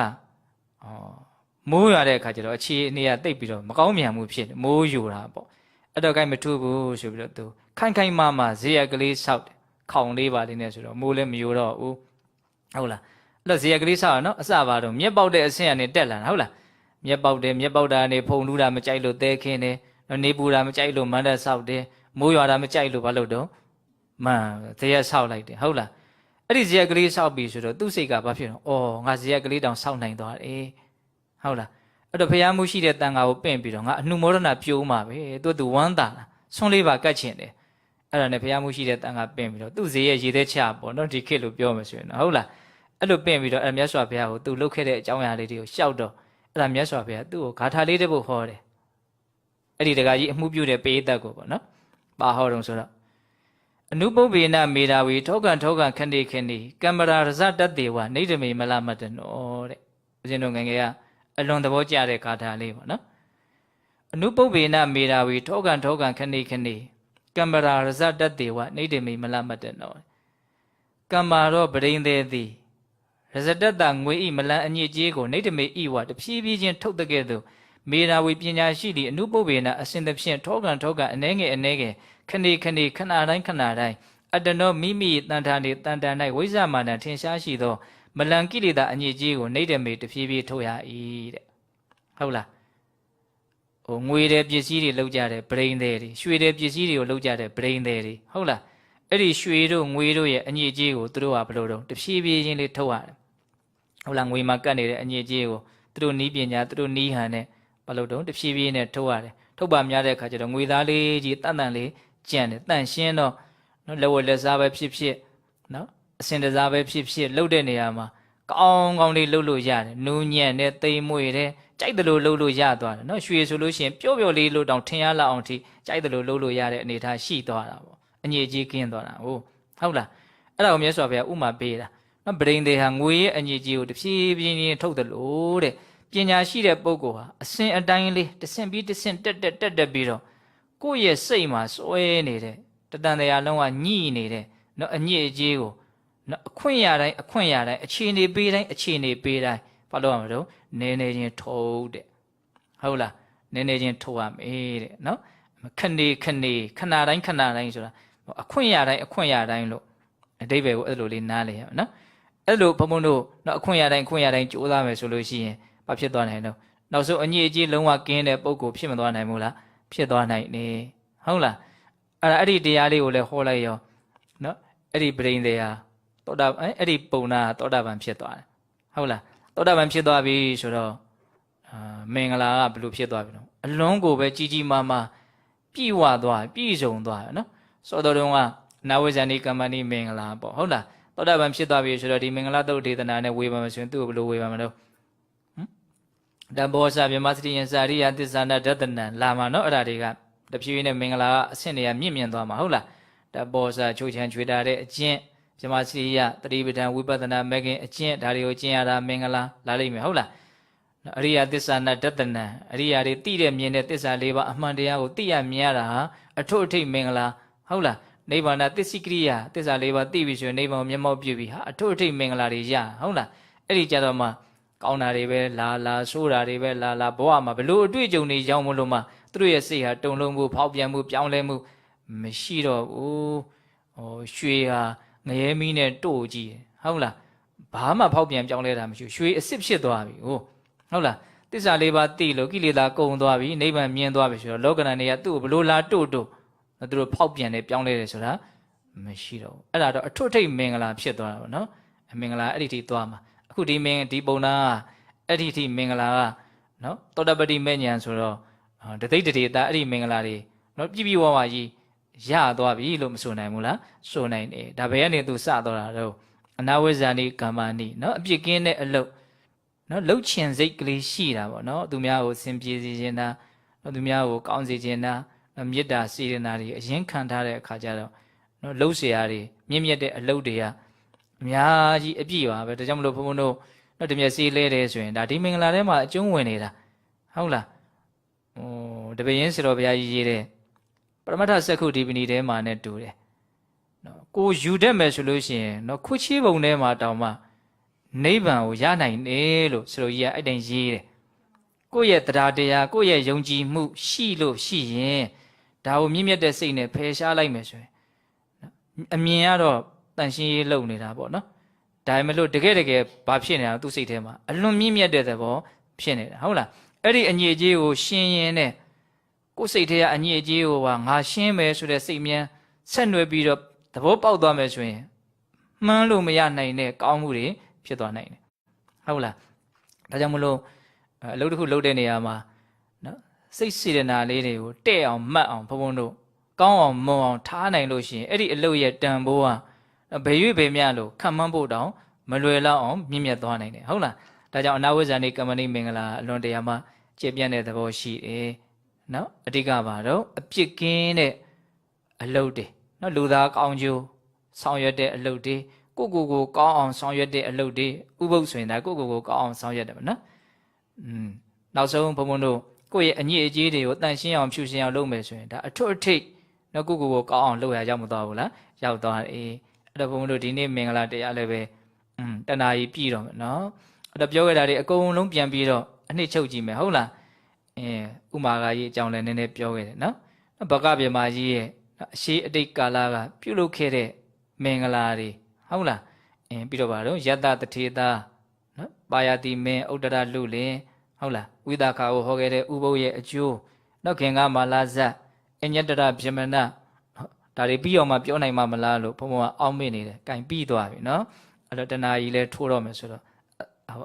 မိုးရတဲ့အခါကျတော့အခြေအနေကတိတ်ပြီးတော့မကောင်းမြန်မှုဖြစ်တယ်မိုးယူတာပေါ့အဲ့တော့ gain မထူဘူးဆိုပြီးတော့ तू ခိုင်ခိုင်မာမာဇေယျကလေးဆောက်တယ်ခေါင်လေးပါလေးနဲ့ဆိုတော့မိုးလည်းမယူတော့ဘူးဟုတ်လားအဲ့တော့ဇေယျကလေးဆောက်ရနော်အစပါတော့မြက်ပေါက်တဲ့အဆင့်ကနေတက်လာတာဟုတ်လားမြက်ပေါက်တယ်မြက်ပေါက်တာကနေဖုံလူတာမကြိုက်လို့သဲခင်းတယ်နေပူတာမကြိုက်လို့မန်းတက်ဆောက်တယ်မိုးရွာတာမကြိုက်လို့ဘာလို့တော့မှန်ဇေယျဆောက်လိုက်တယ်ဟုတ်လားအဲ့ဒီဇေယျကလေးဆောက်ပြီဆိုတော့သူ့စိတ်ကဘာဖြစ်တော့ငါဇေယျကလေးတောင်ဆောက်နိုင်သွားတယ်ဟုတ်လားအဲ့တော့ဖျားမှုရှိတဲ့တန်ဃာကိုပင့်ပြီးတော့ငါအနှုမောဒနာပြုံးမှာပဲသူဝမ်းသာတာဆွန်းလေးပါကတ်ချင်တယ်အဲ့ဒါနဲ့ဖျားမှုရှိတဲ့တန်ဃာပင့်ပြီးတော့သူ့ဇေယျရေသေးချပေါ့နော်ဒီခေတ်လို့ပြောမှဆိုရင်ဟုတ်လားအဲ့လိုပင့်ပြီးတော့အဲ့မြတ်စွာဘုရားကိုသူလှုပ်ခဲ့တဲ့အကြောင်းအရာလေးတွေကိုရှောက်တော့အဲ့ဒါမြတ်စွာဘုရားသူ့ကိုဂါထာလေးတစ်ပုဒ်ဟောတယ်အဲ့ဒီတကကြီးအမှုပြုတဲ့ပေသက်ကိုပေါ့နော်ပါဟောတော့ဆိုတော့အနုပုပ္ပေနမေတာဝီထောကံခဏိခဏိကမ္မရာရဇတတေဝနေဓမေမလမတနောတဲ့ဦးဇင်းတို့ငယ်ငယ်ကအလွန်သဘောကျတဲ့ဂါထာလေးပေါ့နော်အနုပုပ္ပေနမေတာဝီထောကံခဏိခဏိကမ္မရာရဇတတေဝနေဓမေမလမတနောကမ္မာရောပရိန်သေးသည်ရဇတတငွေဤမလန်အညစ်ကြေးကိုနေဓမေဤဝတဖြည်းဖြည်းချင်းထုတ်တဲ့ကဲ့သို့မေရာဝီပညာရှိသည့်အနုပုပ္ပေနအစဉ်သဖြင့်ထောကံအနှဲငယ်ခဏခတိုင်းအတ္တနောမိမိတန်ထာနေတန်တန်၌ဝိဇ္ဇမာနထင်ရှားရှိသောမလန်ကိလေသာအညစ်အကြေးကိုနေဓမေတဖြည်းဖြည်းထုတ်ရ၏တဲ့ဟုတ်လားငွေတဲ့ပစ္စည်းတွေလောက်ကြတဲ့ဗရိန်တွေရွှေတဲ့ပစ္စည်းတွေကိုလောက်ကြတဲ့ဗရိန်တွေဟုတ်လားအဲ့ဒီရွှေတို့ငွေတို့ရဲ့အညစ်အကြေးကိုသူတို့ကဘယ်လိုတော့တဖြည်းဖြည်းချင်းလေးထုတ်ရတယ်ဟုတ်လားငွေမှာကတ်နေတဲ့အညစ်အကြေးကိုသူတို့နီးပညာသူတို့နီးဟန်နဲ့ဘာလို့တော့တဖြည်းဖြည်းနဲ့ထုတ်ရတယ်ထုတ်ပါများတဲ့အခါကျတော့ငွေသားလေးကြီးတန်လေးကြံတယ်တန့်ရှင်းတော့နော်လက်ဝက်လက်စားပဲဖြစ်နော်အစင်တစားပဲဖြစ်လှုပ်တဲ့နေရာမှာကောင်းလေးလှုပ်လို့ရတယ်နူးညံ့တဲ့တိမ်မွေတဲ့ကြိုက်တယ်လို့လှုပ်လို့ရသွားတယ်နော်ရွှေဆိုလို့ရှိရင်ပျော့လေးလို့တောင်ထင်ရလောက်အောင်ထိကြိုက်တယ်လို့လှုပ်လို့ရတဲ့အနေအထားရှိသွားတာပေါ့အညစ်အကြေးကင်းသွားတာဟုတ်လားအဲ့ဒါကိုမြတ်စွာဘုရားဥမာပေးတာနော်ဗရိန်တွေဟာငွေရဲ့အညစ်အကြေးကိုတဖြည်းဖြည်းချင်းထုတ်တယ်လို့တဲ့ပညာရှိတဲ့ပုဂ္ဂိုလ်ဟာအစဉ်အတိုင်းလေးတဆင့်ပြီးတဆင့်တက်ပြီးတော့ကိုယ့်ရဲ့စိတ်မှာစွဲနေတဲ့တတန်တရားလုံးကညှိနေတဲ့နော်အညစ်အကြေးကိုနော်အခွင့်ရတိုင်းအခြေအနေပေးတိုင်းဘာလို့ရမလို့နေချင်းထုတ်တဲ့ဟုတ်လားနေချင်းထုတ်ရမယ်တဲ့နော်ခဏတိုင်းဆိုတာအခွင့်ရတိုင်းလို့အဓိပ္ပာယ်ကိုအဲ့လိုလေးနားလည်ရမယ်နော်အဲ့လိုဘုံဘုံတို့နော်အခွင့်ရတိုင်းကြိုးစားမယ်ဆိုလို့ရှိရင်ဘာဖြစ်သွားနိုင်တော့နောက်ဆုံးအညစ်အကြေးလုံးဝကင်းတဲ့ပုံကိုဖြစ်မသွားနိုင်ဘူးလားဖြစ်သွားနိုင်နေဟုတ်လားအဲ့ဒီတရားလေးကိုလည်းဟောလိုက်ရောနော်အဲ့ဒီပရိန်တရားအဲ့ဒီပုံနာသောတာပန်ဖြစ်သွားတယ်ဟုတ်လားသောတာပန်ဖြစ်သွားပြီဆိုတော့မင်္ဂလာကဘယ်လိုဖြစ်သွားပြီလဲအလွန်ကိုပဲကြီးမားမားပြည့်ဝသွားပြည့်စုံသွားနော်စောတော်တုန်းကနာဝိဇာနိကမ္မဏိမင်္ဂလာပေါ့ဟုတ်လားသောတာပန်ဖြစ်သွားပြီဆိုတော့ဒီမင်္ဂလာသုတ်ဒေသနာနဲ့ဝေဖန်မယ်ဆိုရင်သူ့ကိုဘယ်လိုဝေဖန်မလို့တဘောစာမြမစတိယစာရိယသစ္စာနာဒတနံလာမှာနော်အဲ့ဒါတွေကတဖြည်းဖြည်းနဲ့မင်္ဂလာကအဆင့်တွေကမြင့်မြင့်သွားမှာဟုတ်လားတဘောစာချုပ်ချမ်းချွေတာတဲ့အကျင့်မြမစတိယတတိပဋ္ဌာန်ဝိပဿနာမဂ္ဂင်အကျင့်ဒါတွေကိုကျင့်ရတာမင်္ဂလာလာလိမ့်မယ်ဟုတ်လားအရိယသစ္စာနာဒတနံအရိယာတွေသိတဲ့မြင်တဲ့သစ္စာ၄ပါးအမှန်တရားကိုသိရမြင်ရတာဟာအထွတ်အထိပ်မင်္ဂလာဟုတ်လားနိဗ္ဗာန်သစ္စိကရိယာသစ္စာ၄ပါးသိပြီဆိုရင်နိဗ္ဗာန်မျက်မှောက်ပြုပြီဟာအထွတ်အထိပ်မင်္ဂလာတွေရဟုတ်လားအဲ့ဒီကြတော့မှကောင်းတာတွေပဲလာဆိုးတာတွေပဲလာဘဝမှာဘလို့အတွေ့အကြုံတွေရောက်မလို့မှသူတို့ရဲ့စိတ်ဟာတုန်လှုပ်မှုဖောက်ပြန်မှုပြောင်းလဲမှုမရှိတော့ဘူးရွှေဟာငရဲမီးနဲ့တို့ကြည့်ဟုတ်လားဘာမှဖောက်ပြန်ပြောင်းလဲတာမရှိရွှေအစ်စ်ဖြစ်သွားပြီဟုတ်လားသစ္စာ၄ပါးသိလို့ကိလေသာကုန်သွားပြီနိဗ္ဗာန်မြင်သွားပြီဆိုတော့လောကဓာတ်တွေကသူ့ကိုဘလို့လာတို့သူတို့ဖောက်ပြန်တယ်ပြောင်းလဲတယ်ဆိုတာမရှိတော့ဘူးအဲ့ဒါတော့အထွတ်ထိပ်မင်္ဂလာဖြစ်သွားတာပေါ့နော်မင်္ဂလာအဲ့ဒီထိသွားမှာအခုဒီပုံနာအဲ့ဒီထိမင်္ဂလာကနော်သောတပတိမေညာဆိုတော့တသိတတေတာအဲ့ဒီမင်္ဂလာတွေနော်ပြည့်ဝကြီးရသွားပြီလို့မဆိုနိုင်ဘူးလားဆိုနိုင်တယ်ဒါဘယ်ကနေသူစတော့တာတော့အနာဝိဇ္ဇာနိကမ္မာနိနော်အပြစ်ကင်းတဲ့အလုပ်နော်လှုပ်ချင်စိတ်ကလေးရှိတာပေါ့နော်သူများကိုစင်ပြေစေခြင်းတာသူများကိုကောင်းစေခြင်းတာမေတ္တာစေတနာတွေအရင်ခံထားတဲ့အခါကျတော့နော်လှုပ်เสียရတွေမြင့်မြတ်တဲ့အလုပ်တွေကအများကြီးအပြည့်ပါပဲဒါကြောင့်မလို့ဘုန်းဘုန်းတို့ နော်တမျက်စီလဲတယ်ဆိုရင်ဒါဒီမင်္ဂလာထဲမှာအကျုံးဝင်နေတာဟုတ်လားတပည့်ရင်းဆရာတော်ဘုရားကြီးရေးတဲ့ပရမတ္ထစက္ခုဒီပဏီထဲမှာနဲ့တူတယ်နော်ကိုယူတတ်မယ်ဆိုလို့ရှိရင်နော်ခွချီးပုံထဲမှာတောင်မှနိဗ္ဗာန်ကိုရနိုင်တယ်လို့ဆရာတော်ကြီးကအဲ့တိုင်ရေးတယ်ကိုယ့်ရဲ့တရားတရားကိုယ့်ရဲ့ယုံကြည်မှုရှိလို့ရှိရင်ဒါကိုမြင့်မြတ်တဲ့စိတ်နဲ့ဖယ်ရှားလိုက်မယ်ဆိုရင်အမြင်ကတော့တန်ရှင်းရေးလုပ်နေတာပေါ့နော်ဒါပေမဲ့လို့တကယ်ဘာဖြစ်နေတာသူ့စိတ်ထဲမှာအလွန်မြင့်မြတ်တဲ့သဘောဖြစ်နေတာဟုတ်လားအဲ့ဒီအညစ်အကြေးကိုရှင်းရင်နဲ့ကိုယ်စိတ်ထဲကအညစ်အကြေးကိုပါငါရှင်းမယ်ဆိုတဲ့စိတ်မြန်ဆက်နွယ်ပြီးတော့သဘောပေါက်သွားမယ်ဆိုရင်မှန်းလို့မရနိုင်တဲ့ကောင်းမှုတွေဖြစ်သွားနိုင်တယ်ဟုတ်လားဒါကြောင့်မလို့အလုပ်တစ်ခုလုပ်တဲ့နေရာမှာနော်စိတ်စေတနာလေးတွေကိုတဲ့အောင်မှတ်အောင်ဘုံဘုံတို့ကောင်းအောင်မွန်အောင်ထားနိုင်လို့ရှိရင်အဲ့ဒီအလုပ်ရဲ့တန်ဖိုးကဘယ်ရွေ့ဘယ်မြလို့ခံမှန်းဖို့တောင်မလွယ်လောက်အောင်မြင့်မြတ်သွားနိုင်တယ်ဟုတ်လားဒါကြောင့်အနာဝိဇ္ဇာနေကမ္မနိမင်္ဂလာအလွန်တရာမှကျင့်ပြတ်တဲ့သဘောရှိတယ်နော်အဓိကပါတော့အပြစ်ကင်းတဲ့အလုပ်တွေနော်လူသားကောင်းကျိုးဆောင်ရွက်တဲ့အလုပ်တွေကိုကောင်းအောင်ဆောင်ရွက်တဲ့အလုပ်တွေဥပုပ်ဆိုရင်ဒါကိုကောင်းအောင်ဆောင်ရွက်တယ်မနော်နောက်ဆုံးဘုံဘုံတို့ကိုယ့်ရဲ့အညစ်အကြေးတွေကိုတန်ရှင်းအောင်ဖြူရှင်းအောင်လုပ်မယ်ဆိုရင်ဒါအထွတ်အထိပ်နော်ကိုကောင်းအောင်လုပ်ရရောက်မသွားဘူးလားရောက်သွားတယ်အဲ့တော့ဘုံဘုံတို့ဒီနေ့မင်္ဂလာတရားလည်းပဲတဏှာကြီးပြည်တော့မယ်နော်အဲ့တော့ပြောခဲ့တာတွေအကုန်လုံးပြန်ပြီးတော့အနှစ်ချုပ်ကြည့်မယ်ဟုတ်လားဥမာကကြီးအကြောင်းလည်းနည်းနည်းပြောခဲ့တယ်နော်ဘဂဗြဟ္မာကြီးရဲ့အရှိအတိတ်ကာလကပြုလုပ်ခဲ့တဲ့မင်္ဂလာတွေဟုတ်လားပြီးတော့ဗါတော့ယတ္တတထေသာနော်ပါယတိမင်းဥဒ္ဒရလူလင်ဟုတ်လားဝိသခာကိုဟောခဲ့တဲ့ဥပုပ်ရဲ့အကျိုးနောက်ခင်ကမာလာဇတ်အညတရဗြဟ္မဏဒါတွေပြီးအောင်မှပြောနိုင်မှာမလားလို့ဘုံဘုံကအောက်မေ့နေတယ်။ကင်ပြီးသွားပြီနော်။အဲ့တော့တဏှာကြီးလဲထိုးတော့မယ်ဆိုတော့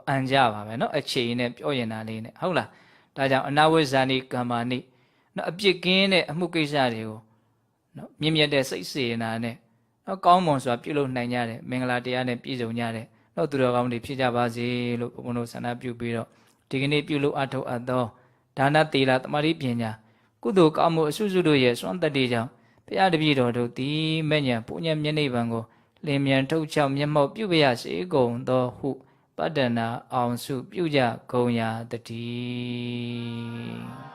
အန်ကြပါပဲနော်။အခြေအနေနဲ့ပြောရင်တာလေးနဲ့ဟုတ်လား။ဒါကြောင့်အနာဝိဇ္ဇာနိကမ္မာနိနော်အပြစ်ကင်းတဲ့အမှုကိစ္စတွေကိုနော်မြင့်မြတ်တဲ့စိတ်စေနာနဲ့နော်ကောင်းမွန်စွာပြုလုပ်နိုင်ကြတဲ့မင်္ဂလာတရားနဲ့ပြည့်စုံကြတဲ့နော်သူတော်ကောင်းတွေဖြစ်ကြပါစေလို့ဘုံဘုံတို့ဆန္ဒပြုပြီးတော့ဒီကနေ့ပြုလုပ်အထောက်အပ်သောဒါနသီလသမာဓိပညာကုသိုလ်ကောင်းမှုအစွစုတို့ရဲ့စွမ်းတတ္တိကြောင့်ဘုရားတပည့်တော်တို့သည်မဲ့ညာပုညံမျက်နှိပ်ပံကိုလင်းမြန်ထုတ်ချောက်မျက်မှောက်ပြုပြရစေကုန်သောဟုပတ္တနာအောင်စုပြုကြကုန်ရာတည်း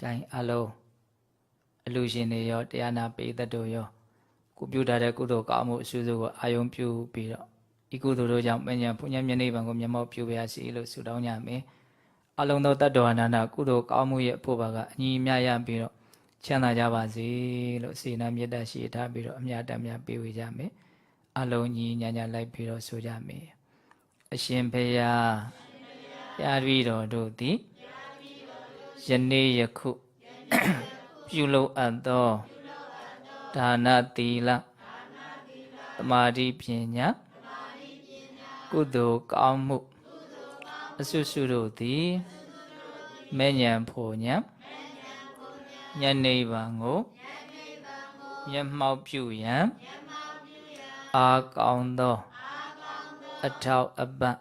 ကြိုင်အလုံးအလူရှင်တွေရောတရားနာပိသတ်တို့ရောကိုပြုထားတဲ့ကုသိုလ်ကောင်းမှုအစွစုကိုအာယုံပြုပြီးတော့ဤကုသိုလ်တို့ကြောင့်မဲ့ညာပုညံမျက်နှိပ်ပံကိုမျက်မှောက်ပြုပြရစေလို့ဆုတောင်းကြမယ်အလုံးသောတတ္တဝါနာနာကုသိုလ်ကောင်းမှုရဲ့အဖို့ပါကအညီအမျှရပြီးတော့ချမ်းသာကြပါစေလို့စေနာမေတ္တာရှိထားပြီးတော့အမြတ်တမ်းများပေးဝေကြမယ်အလုံးညီညာညာလိုက်ပြီးတော့ဆိုကြမယ်အရှင်ဘုရားရာပြီးတော်တို့သည်ယနေ့ယခုပြုလုပ်အပ်သောဒါနသီလသမာဓိပညာကုသိုလ်ကောင်းမှုအစွစုတို့သည်မဲ့ညာဖို့ညာညနေဗံကိုမျက်မှောက်ပြုရန်အာကောင်းသောအထောက်အပံ့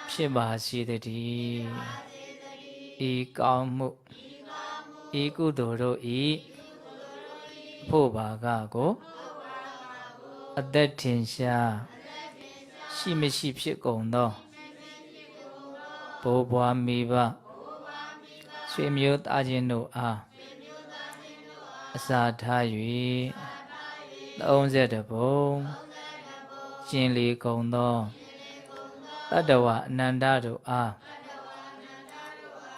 ဖြစ်ပါစေတည်းဤကောင်းမှုဤကုသိုလ်တို့ဤဖို့ပါကကိုအသက်ထင်ရှားရှိမရှိဖြစ်ကုန်သောဘိုးဘွားမိဘဆွေမျိုးသားချင်းတို့အားအစာထား၍30ဘုံကျင်လီကုန်သောတတ္တဝအနန္တတို့အား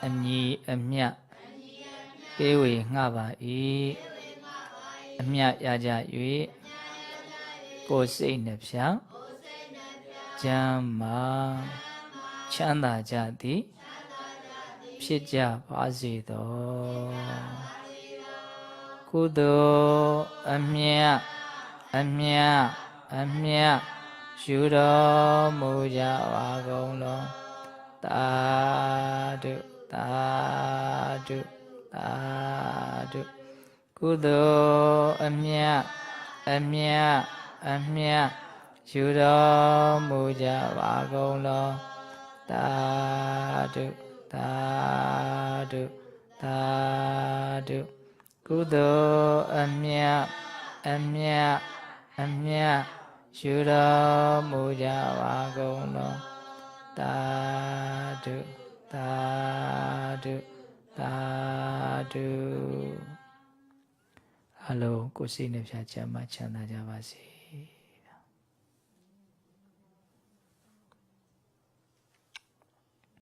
အညီအမျှပေးဝေငှပါ၏အမျှရကြ၍ကိုယ်စိတ်နှဖျားကျမ်းမာချမ်းသာကြသည်ဖြစ်ကြပါစေသောကုသိုလ်အမြတ်ယူတော်မူကြပါကုန်လောသာဓုသာဓုသာဓုကုသိုလ်အမြတ်ယူတော်မူကြပါကုန်လောသာဓုသာဓုသာဓုကုသိုလ်အမြတ် အမြတ်အမြတ်ယူတော်မူကြပါကုန်သောသာဓုသာဓုသာဓုအလုံးကိုယ်စိတ်နှပြချမ်းသာကြပါစေ